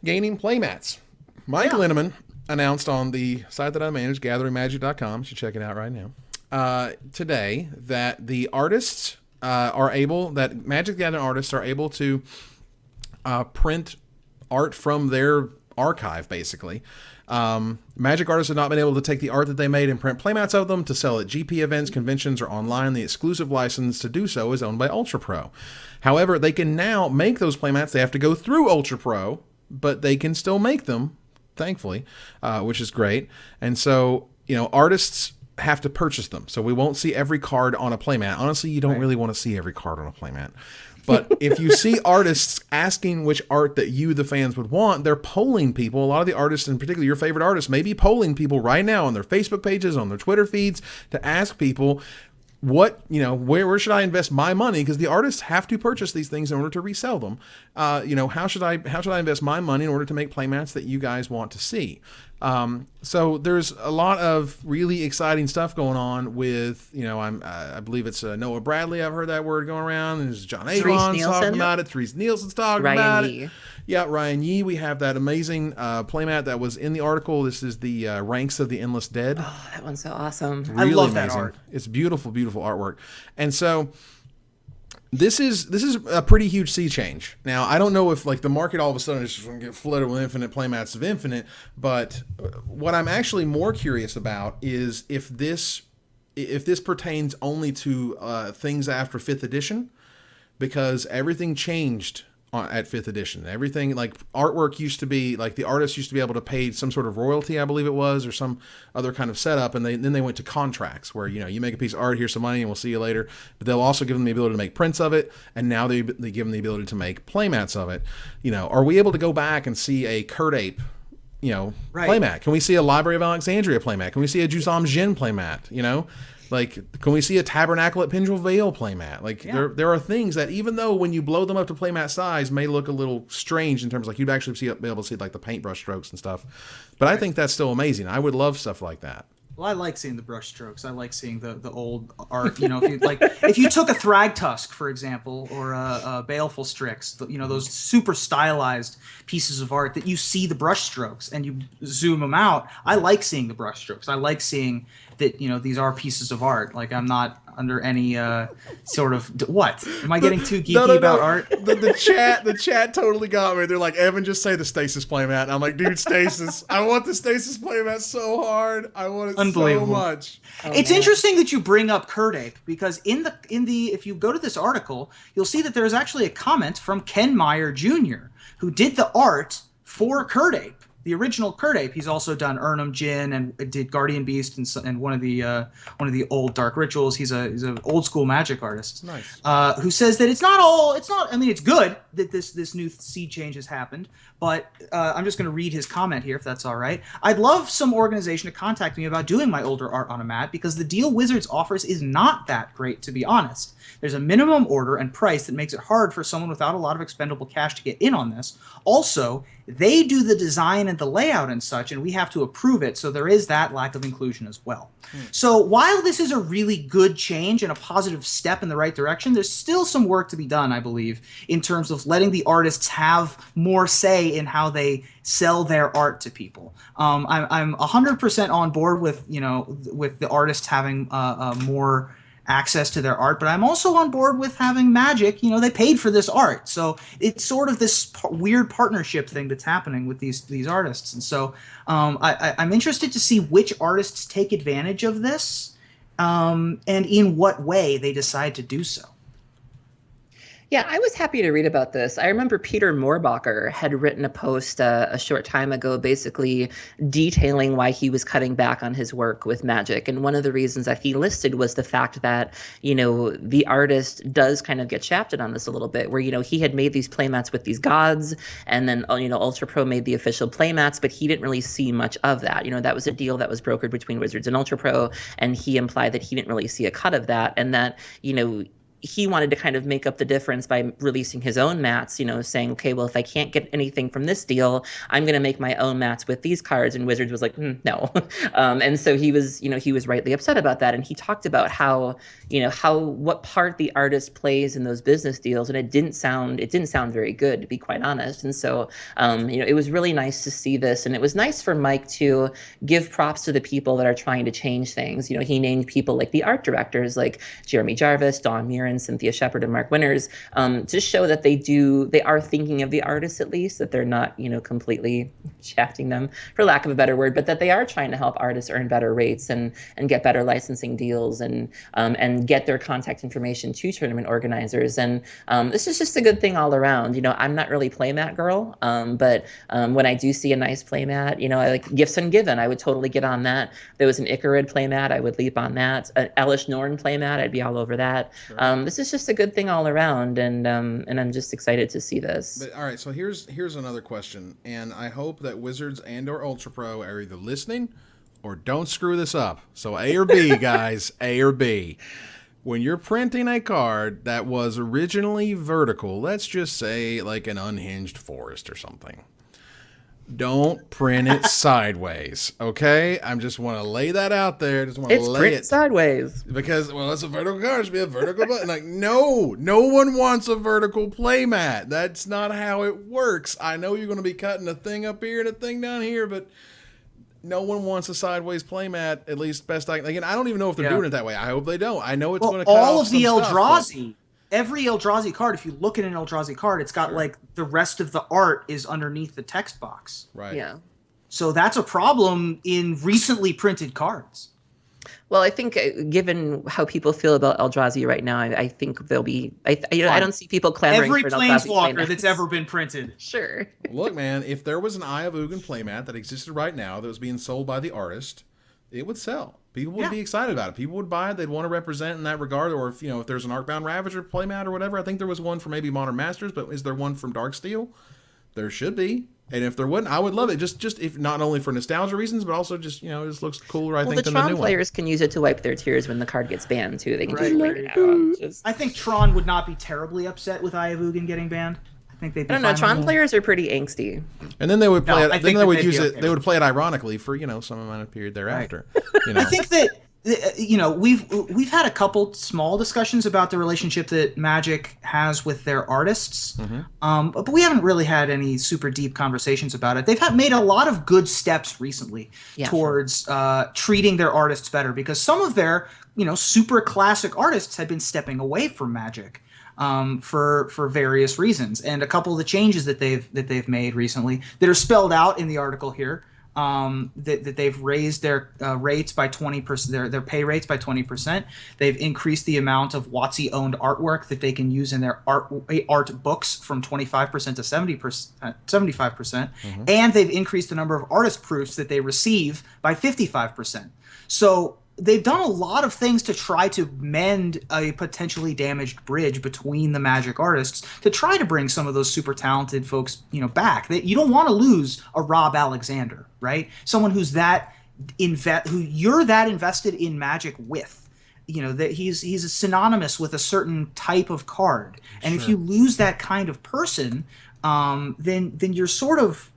gaining playmats. Mike Linneman announced on the site that I manage, gatheringmagic.com, you should check it out right now, today, that the artists Magic the Gathering artists are able to print art from their archive, basically. Magic artists have not been able to take the art that they made and print playmats of them to sell at GP events, conventions, or online. The exclusive license to do so is owned by Ultra Pro. However, they can now make those playmats. They have to go through Ultra Pro, but they can still make them, thankfully, which is great. And so, artists have to purchase them. So we won't see every card on a playmat. Honestly, you don't really want to see every card on a playmat. But if you see artists asking which art that you, the fans, would want, they're polling people. A lot of the artists, in particular your favorite artists, may be polling people right now on their Facebook pages, on their Twitter feeds, to ask people, what, where should I invest my money? Because the artists have to purchase these things in order to resell them. How should I invest my money in order to make playmats that you guys want to see? So there's a lot of really exciting stuff going on with, I believe it's Noah Bradley. I've heard that word going around. There's John Avon's talking about it. Therese Nielsen's talking about it. Yeah, Ryan Yee. We have that amazing playmat that was in the article. This is the Ranks of the Endless Dead. Oh, that one's so awesome. Really I love amazing. that art. It's beautiful, beautiful artwork. And so this is a pretty huge sea change. Now, I don't know if the market all of a sudden is just going to get flooded with infinite playmats of Infinite, but what I'm actually more curious about is if this pertains only to things after 5th edition, because everything changed at 5th edition. Everything, artwork used to be, the artists used to be able to pay some sort of royalty, I believe it was, or some other kind of setup, and then they went to contracts where, you make a piece of art, here's some money, and we'll see you later. But they'll also give them the ability to make prints of it, and now they give them the ability to make playmats of it. Are we able to go back and see a Kurt Ape, playmat? Can we see a Library of Alexandria playmat? Can we see a Jusam Jin playmat? Can we see a Tabernacle at Pendrell Vale playmat? There are things that, even though when you blow them up to playmat size, may look a little strange in terms you'd actually be able to see the paintbrush strokes and stuff. But I think that's still amazing. I would love stuff like that. Well, I like seeing the brush strokes. I like seeing the old art. If you took a Thragtusk, for example, or a Baleful Strix, those super stylized pieces of art that you see the brush strokes and you zoom them out. I like seeing the brush strokes. I like seeing that these are pieces of art. I'm not under any sort of what? Am I getting too geeky about art? The chat totally got me. They're like, Evan, just say the Stasis playmat. And I'm like, dude, Stasis. I want the Stasis playmat so hard. I want it so much. It's interesting that you bring up Kurt Ape, because in the if you go to this article, you'll see that there's actually a comment from Ken Meyer Jr., who did the art for Kurt Ape. The original Kurt Ape. He's also done Urnum Jin and did Guardian Beast and one of the old Dark Rituals. He's an old school magic artist. Nice. Who says that it's not. I mean, it's good that this new sea change has happened. But I'm just going to read his comment here, if that's all right. I'd love some organization to contact me about doing my older art on a mat, because the deal Wizards offers is not that great, to be honest. There's a minimum order and price that makes it hard for someone without a lot of expendable cash to get in on this. Also, they do the design and the layout and such, and we have to approve it, so there is that lack of inclusion as well. So while this is a really good change and a positive step in the right direction, there's still some work to be done, I believe, in terms of letting the artists have more say in how they sell their art to people. I'm 100% on board with the artists having more access to their art, but I'm also on board with having Magic. They paid for this art, so it's sort of this weird partnership thing that's happening with these artists. And so I'm interested to see which artists take advantage of this, and in what way they decide to do so. Yeah, I was happy to read about this. I remember Peter Moorbacher had written a post a short time ago basically detailing why he was cutting back on his work with Magic. And one of the reasons that he listed was the fact that, the artist does kind of get shafted on this a little bit, where, he had made these playmats with these gods, and then, Ultra Pro made the official playmats, but he didn't really see much of that. That was a deal that was brokered between Wizards and Ultra Pro, and he implied that he didn't really see a cut of that, and that, he wanted to kind of make up the difference by releasing his own mats, saying, okay, well, if I can't get anything from this deal, I'm going to make my own mats with these cards. And Wizards was like, no. And so he was rightly upset about that. And he talked about how what part the artist plays in those business deals. And it didn't sound very good, to be quite honest. And so, it was really nice to see this. And it was nice for Mike to give props to the people that are trying to change things. He named people like the art directors, like Jeremy Jarvis, Don Muir, and Cynthia Shepard and Mark Winters, to show that they are thinking of the artists, at least, that they're not, completely shafting them, for lack of a better word, but that they are trying to help artists earn better rates and get better licensing deals and get their contact information to tournament organizers. And this is just a good thing all around. I'm not really playmat girl, but when I do see a nice playmat, I like Gifts Ungiven. I would totally get on that. There was an Icarid playmat. I would leap on that. An Elish Norn playmat. I'd be all over that. Sure. This is just a good thing all around, and I'm just excited to see this. But, all right, so here's another question, and I hope that Wizards and/or Ultra Pro are either listening or don't screw this up. So A or B, guys, A or B. When you're printing a card that was originally vertical, let's just say like an unhinged forest or something, don't print it sideways, okay? I just want to lay that out there. Just want to lay it sideways because, well, it's a vertical card. It should be a vertical button. Like, no one wants a vertical playmat. That's not how it works. I know you're going to be cutting a thing up here and a thing down here, but no one wants a sideways playmat. At least best I can. Again, I don't even know if they're doing it that way. I hope they don't. I know it's going to cut all off of the some Eldrazi. Every Eldrazi card, if you look at an Eldrazi card, it's got like the rest of the art is underneath the text box. Right. Yeah. So that's a problem in recently printed cards. Well, I think given how people feel about Eldrazi right now, I think there'll be. I don't see people clamoring every for an Eldrazi planeswalker that's ever been printed. Sure. Look, man, if there was an Eye of Ugin playmat that existed right now that was being sold by the artist, it would sell. People would be excited about it. People would buy it. They'd want to represent in that regard. Or if there's an Arcbound Ravager playmat or whatever, I think there was one for maybe Modern Masters, but is there one from Darksteel? There should be. And if there wasn't, I would love it. Just if not only for nostalgia reasons, but also just it just looks cooler. I think than the new one. The Tron players can use it to wipe their tears when the card gets banned too. They can just bring it out. I think Tron would not be terribly upset with Eye of Ugin getting banned. I think they'd be I don't know. Tron players are pretty angsty. And then they would play it. Then they would use it. Okay. They would play it ironically for some amount of period thereafter. Right. I think that we've had a couple small discussions about the relationship that Magic has with their artists, but we haven't really had any super deep conversations about it. They've made a lot of good steps recently towards treating their artists better, because some of their super classic artists had been stepping away from Magic for various reasons, and a couple of the changes that they've made recently that are spelled out in the article here. That they've raised their rates by 20%, their pay rates by 20%. They've increased the amount of WotC-owned artwork that they can use in their art books from 25% to 75%, and they've increased the number of artist proofs that they receive by 55%. So they've done a lot of things to try to mend a potentially damaged bridge between the Magic artists, to try to bring some of those super talented folks, back. You don't want to lose a Rob Alexander, right? Someone who's who you're that invested in Magic with. That he's synonymous with a certain type of card, and if you lose that kind of person, then you're sort of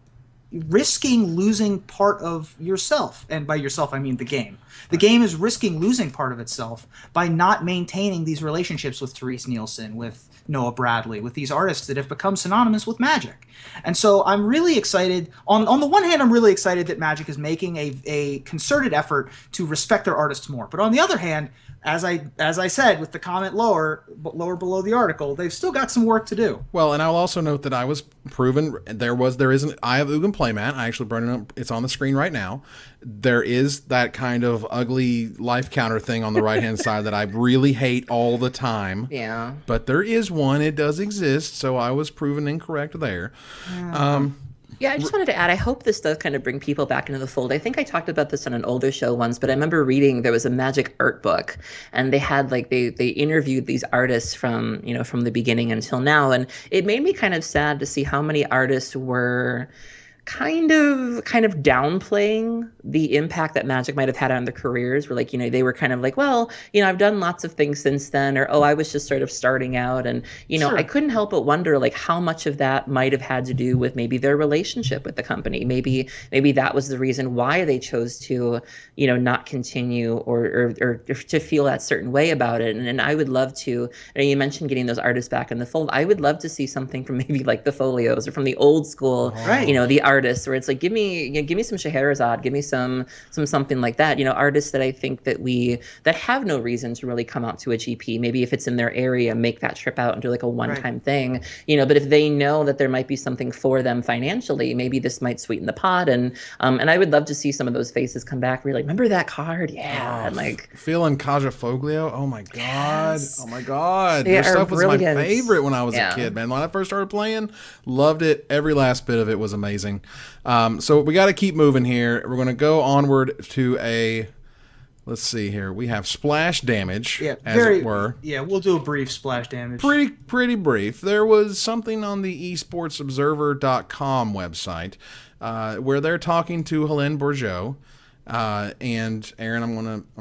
risking losing part of yourself, and by yourself I mean the game. The game is risking losing part of itself by not maintaining these relationships with Therese Nielsen, with Noah Bradley, with these artists that have become synonymous with Magic. And so I'm really excited. On the one hand, I'm really excited that Magic is making a concerted effort to respect their artists more. But on the other hand, as I said with the comment lower below the article, they've still got some work to do. Well, and I'll also note that I was proven there is an Eye of Ugin playmat. I actually brought it up. It's on the screen right now. There is that kind of ugly life counter thing on the right hand side that I really hate all the time. Yeah. But there is one. It does exist. So I was proven incorrect there. Yeah, I just wanted to add, I hope this does kind of bring people back into the fold. I think I talked about this on an older show once, but I remember reading there was a Magic art book, and they had they interviewed these artists from the beginning until now, and it made me kind of sad to see how many artists were kind of downplaying the impact that Magic might have had on their careers. Where they were kind of like, well, I've done lots of things since then, or I was just sort of starting out, and Sure. I couldn't help but wonder how much of that might have had to do with maybe their relationship with the company. Maybe that was the reason why they chose to not continue or to feel that certain way about it. And I would love to. You mentioned getting those artists back in the fold. I would love to see something from maybe the Folios or from the old school, Right. The artists artists where it's like, give me some Scheherazade, give me some something like that. Artists that I think that have no reason to really come out to a GP. Maybe if it's in their area, make that trip out and do like a one-time thing. But if they know that there might be something for them financially, maybe this might sweeten the pot. And I would love to see some of those faces come back. Where you're like, remember that card? Yeah, and like Phil and Kaja Foglio. Oh my god! Yes. Oh my god! They Their are stuff was brilliant. my favorite when I was a kid, man. When I first started playing, loved it. Every last bit of it was amazing. So we got to keep moving here. We're going to go onward to a. Let's see here. We have splash damage, as it were. Yeah, we'll do a brief splash damage. Pretty brief. There was something on the esportsobserver.com website where they're talking to Helene Bourgeau. And Aaron, I'm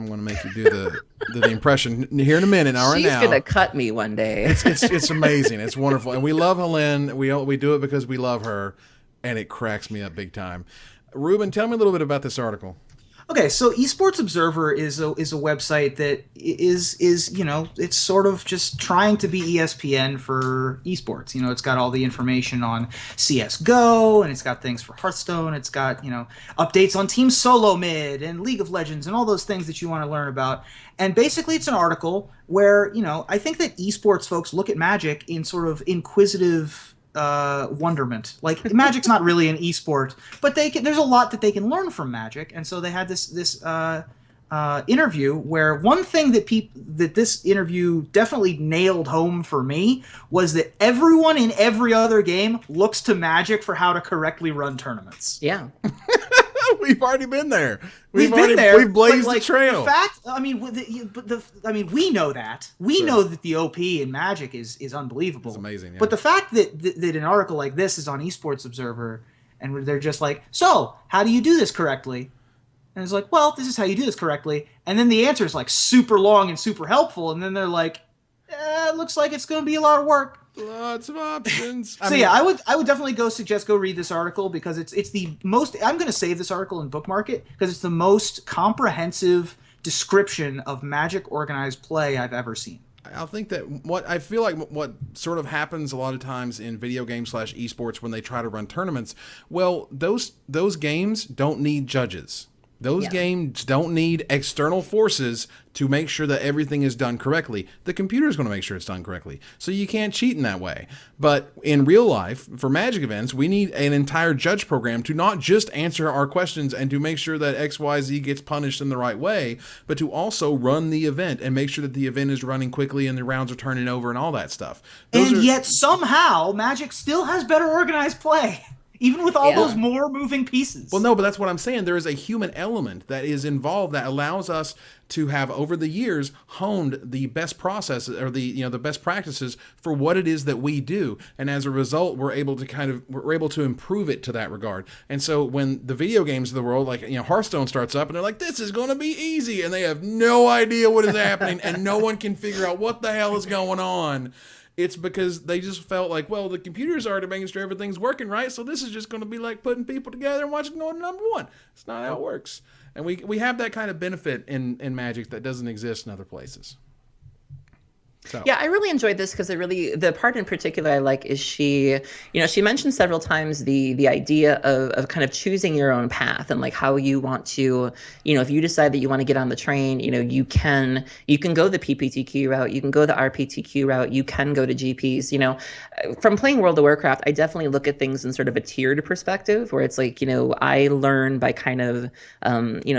gonna make you do the impression here in a minute. Right now, she's gonna cut me one day. It's amazing. It's wonderful, and we love Helene. We do it because we love her, and it cracks me up big time. Ruben, tell me a little bit about this article. Okay, so Esports Observer is a website that is it's sort of just trying to be ESPN for esports. It's got all the information on CS:GO, and it's got things for Hearthstone. It's got updates on Team Solo Mid and League of Legends and all those things that you want to learn about. And basically, it's an article where I think that esports folks look at Magic in sort of inquisitive wonderment. Like, Magic's not really an esport, but there's a lot that they can learn from Magic, and so they had this interview where one thing that this interview definitely nailed home for me was that everyone in every other game looks to Magic for how to correctly run tournaments. Yeah. We've already been there. We've been there. We've blazed the trail. The fact, we know that. We know that the OP in Magic is unbelievable. It's amazing. Yeah. But the fact that an article like this is on Esports Observer, and they're just like, so how do you do this correctly? And it's like, well, this is how you do this correctly. And then the answer is like super long and super helpful. And then they're like, it looks like it's going to be a lot of work. Lots of options. I would definitely go read this article, because it's the most. I'm going to save this article and bookmark it because it's the most comprehensive description of Magic organized play I've ever seen. I think that I feel like what sort of happens a lot of times in video games / esports when they try to run tournaments, well, those games don't need judges. Those games don't need external forces to make sure that everything is done correctly. The computer is going to make sure it's done correctly. So you can't cheat in that way. But in real life, for Magic events, we need an entire judge program to not just answer our questions and to make sure that XYZ gets punished in the right way, but to also run the event and make sure that the event is running quickly and the rounds are turning over and all that stuff. Yet somehow Magic still has better organized play. Even with all those more moving pieces. Well, no, but that's what I'm saying. There is a human element that is involved that allows us to have, over the years, honed the best processes or the best practices for what it is that we do. And as a result, we're able to improve it to that regard. And so when the video games of the world, like Hearthstone starts up and they're like, this is going to be easy, and they have no idea what is happening and no one can figure out what the hell is going on. It's because they just felt like, well, the computer's already making sure everything's working right, so this is just going to be like putting people together and watching going to number one. It's not how it works. And we have that kind of benefit in Magic that doesn't exist in other places. So. Yeah, I really enjoyed this because the part in particular I like is she mentioned several times the idea of kind of choosing your own path and like how you want to, if you decide that you want to get on the train, you can go the PPTQ route, you can go the RPTQ route, you can go to GPs. From playing World of Warcraft, I definitely look at things in sort of a tiered perspective where it's like, I learn by kind of,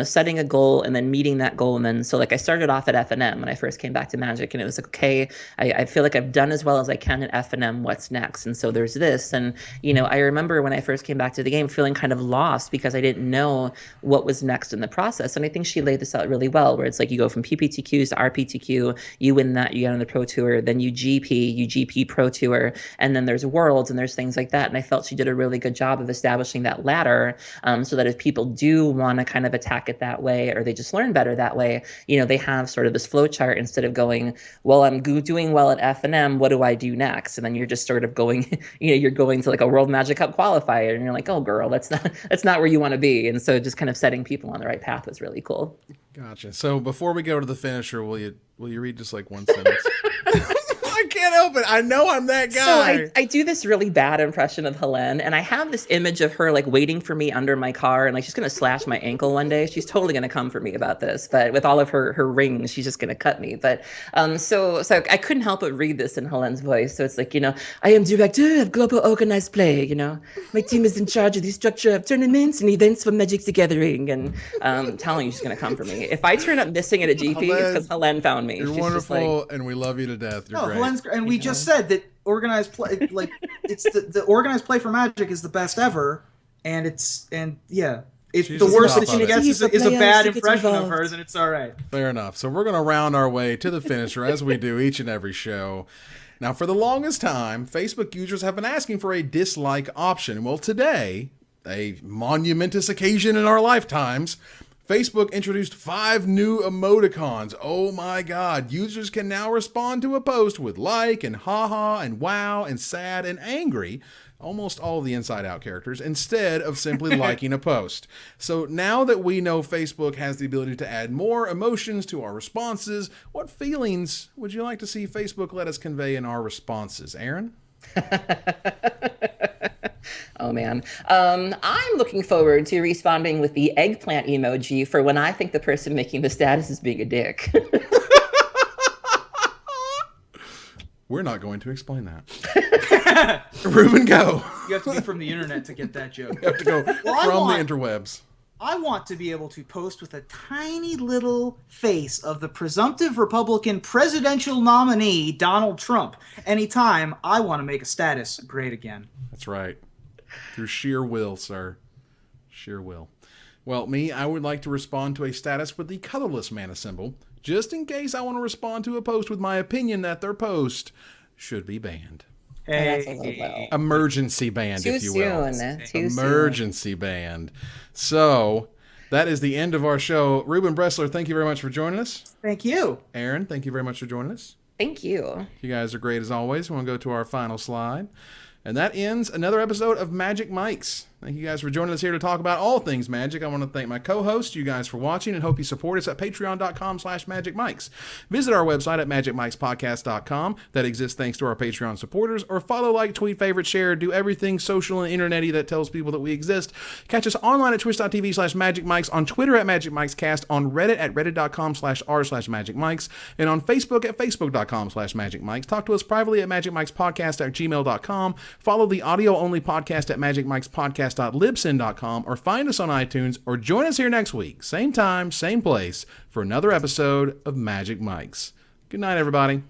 setting a goal and then meeting that goal. And then, so like I started off at FNM when I first came back to Magic, and it was like, okay, I feel like I've done as well as I can at FNM. What's next? And so there's this. And, I remember when I first came back to the game feeling kind of lost because I didn't know what was next in the process. And I think she laid this out really well, where it's like you go from PPTQs to RPTQ, you win that, you get on the Pro Tour, then you GP Pro Tour, and then there's Worlds and there's things like that. And I felt she did a really good job of establishing that ladder so that if people do want to kind of attack it that way, or they just learn better that way, they have sort of this flow chart instead of going, well, I'm doing well at FNM, what do I do next? And then you're just sort of going, you're going to like a World Magic Cup qualifier, and you're like, oh girl, that's not where you want to be. And so just kind of setting people on the right path was really cool. Gotcha. So before we go to the finisher, will you read just like one sentence? I can't help it. I know I'm that guy. So I do this really bad impression of Helene, and I have this image of her like waiting for me under my car, and like she's gonna slash my ankle one day. She's totally gonna come for me about this, but with all of her rings, she's just gonna cut me. But so I couldn't help but read this in Helene's voice. So it's like, I am director of global organized play. My team is in charge of the structure of tournaments and events for Magic the Gathering, and telling you she's gonna come for me. If I turn up missing at a GP, it's because Helene found me. You're She's wonderful, and we love you to death. You're great. Helene's, and we just said that organized play, like it's the organized play for Magic is the best ever, and the worst that she gets is a bad impression of hers, and it's all right. Fair enough. So we're going to round our way to the finisher as we do each and every show. Now, for the longest time, Facebook users have been asking for a dislike option. Well, today, a monumentous occasion in our lifetimes, Facebook introduced 5 new emoticons. Oh my God. Users can now respond to a post with like and haha and wow and sad and angry, almost all of the Inside Out characters, instead of simply liking a post. So now that we know Facebook has the ability to add more emotions to our responses, what feelings would you like to see Facebook let us convey in our responses? Aaron? Oh, man. I'm looking forward to responding with the eggplant emoji for when I think the person making the status is being a dick. We're not going to explain that. Ruben, go. You have to be from the internet to get that joke. You have to go from the interwebs. I want to be able to post with a tiny little face of the presumptive Republican presidential nominee, Donald Trump, anytime I want to make a status great again. That's right. Through sheer will, sir. Sheer will. Well, I would like to respond to a status with the colorless mana symbol, just in case I want to respond to a post with my opinion that their post should be banned. Hey. Emergency banned, if you will. Emergency banned. So, that is the end of our show. Ruben Bressler, thank you very much for joining us. Thank you. Aaron, thank you very much for joining us. Thank you. You guys are great as always. We want to go to our final slide. And that ends another episode of Magic Mics. Thank you guys for joining us here to talk about all things Magic. I want to thank my co-hosts, you guys, for watching, and hope you support us at patreon.com/magicmics. Visit our website at magicmicspodcast.com. That exists thanks to our Patreon supporters. Or follow, like, tweet, favorite, share, do everything social and internety that tells people that we exist. Catch us online at twitch.tv/magicmics, on Twitter at magicmicscast, on Reddit at reddit.com/r/magicmics, and on Facebook at facebook.com/magicmics. Talk to us privately at magicmicspodcast@gmail.com. Follow the audio-only podcast at magicmicspodcast.libsyn.com, or find us on iTunes, or join us here next week, same time, same place, for another episode of Magic Mics. Good night, everybody.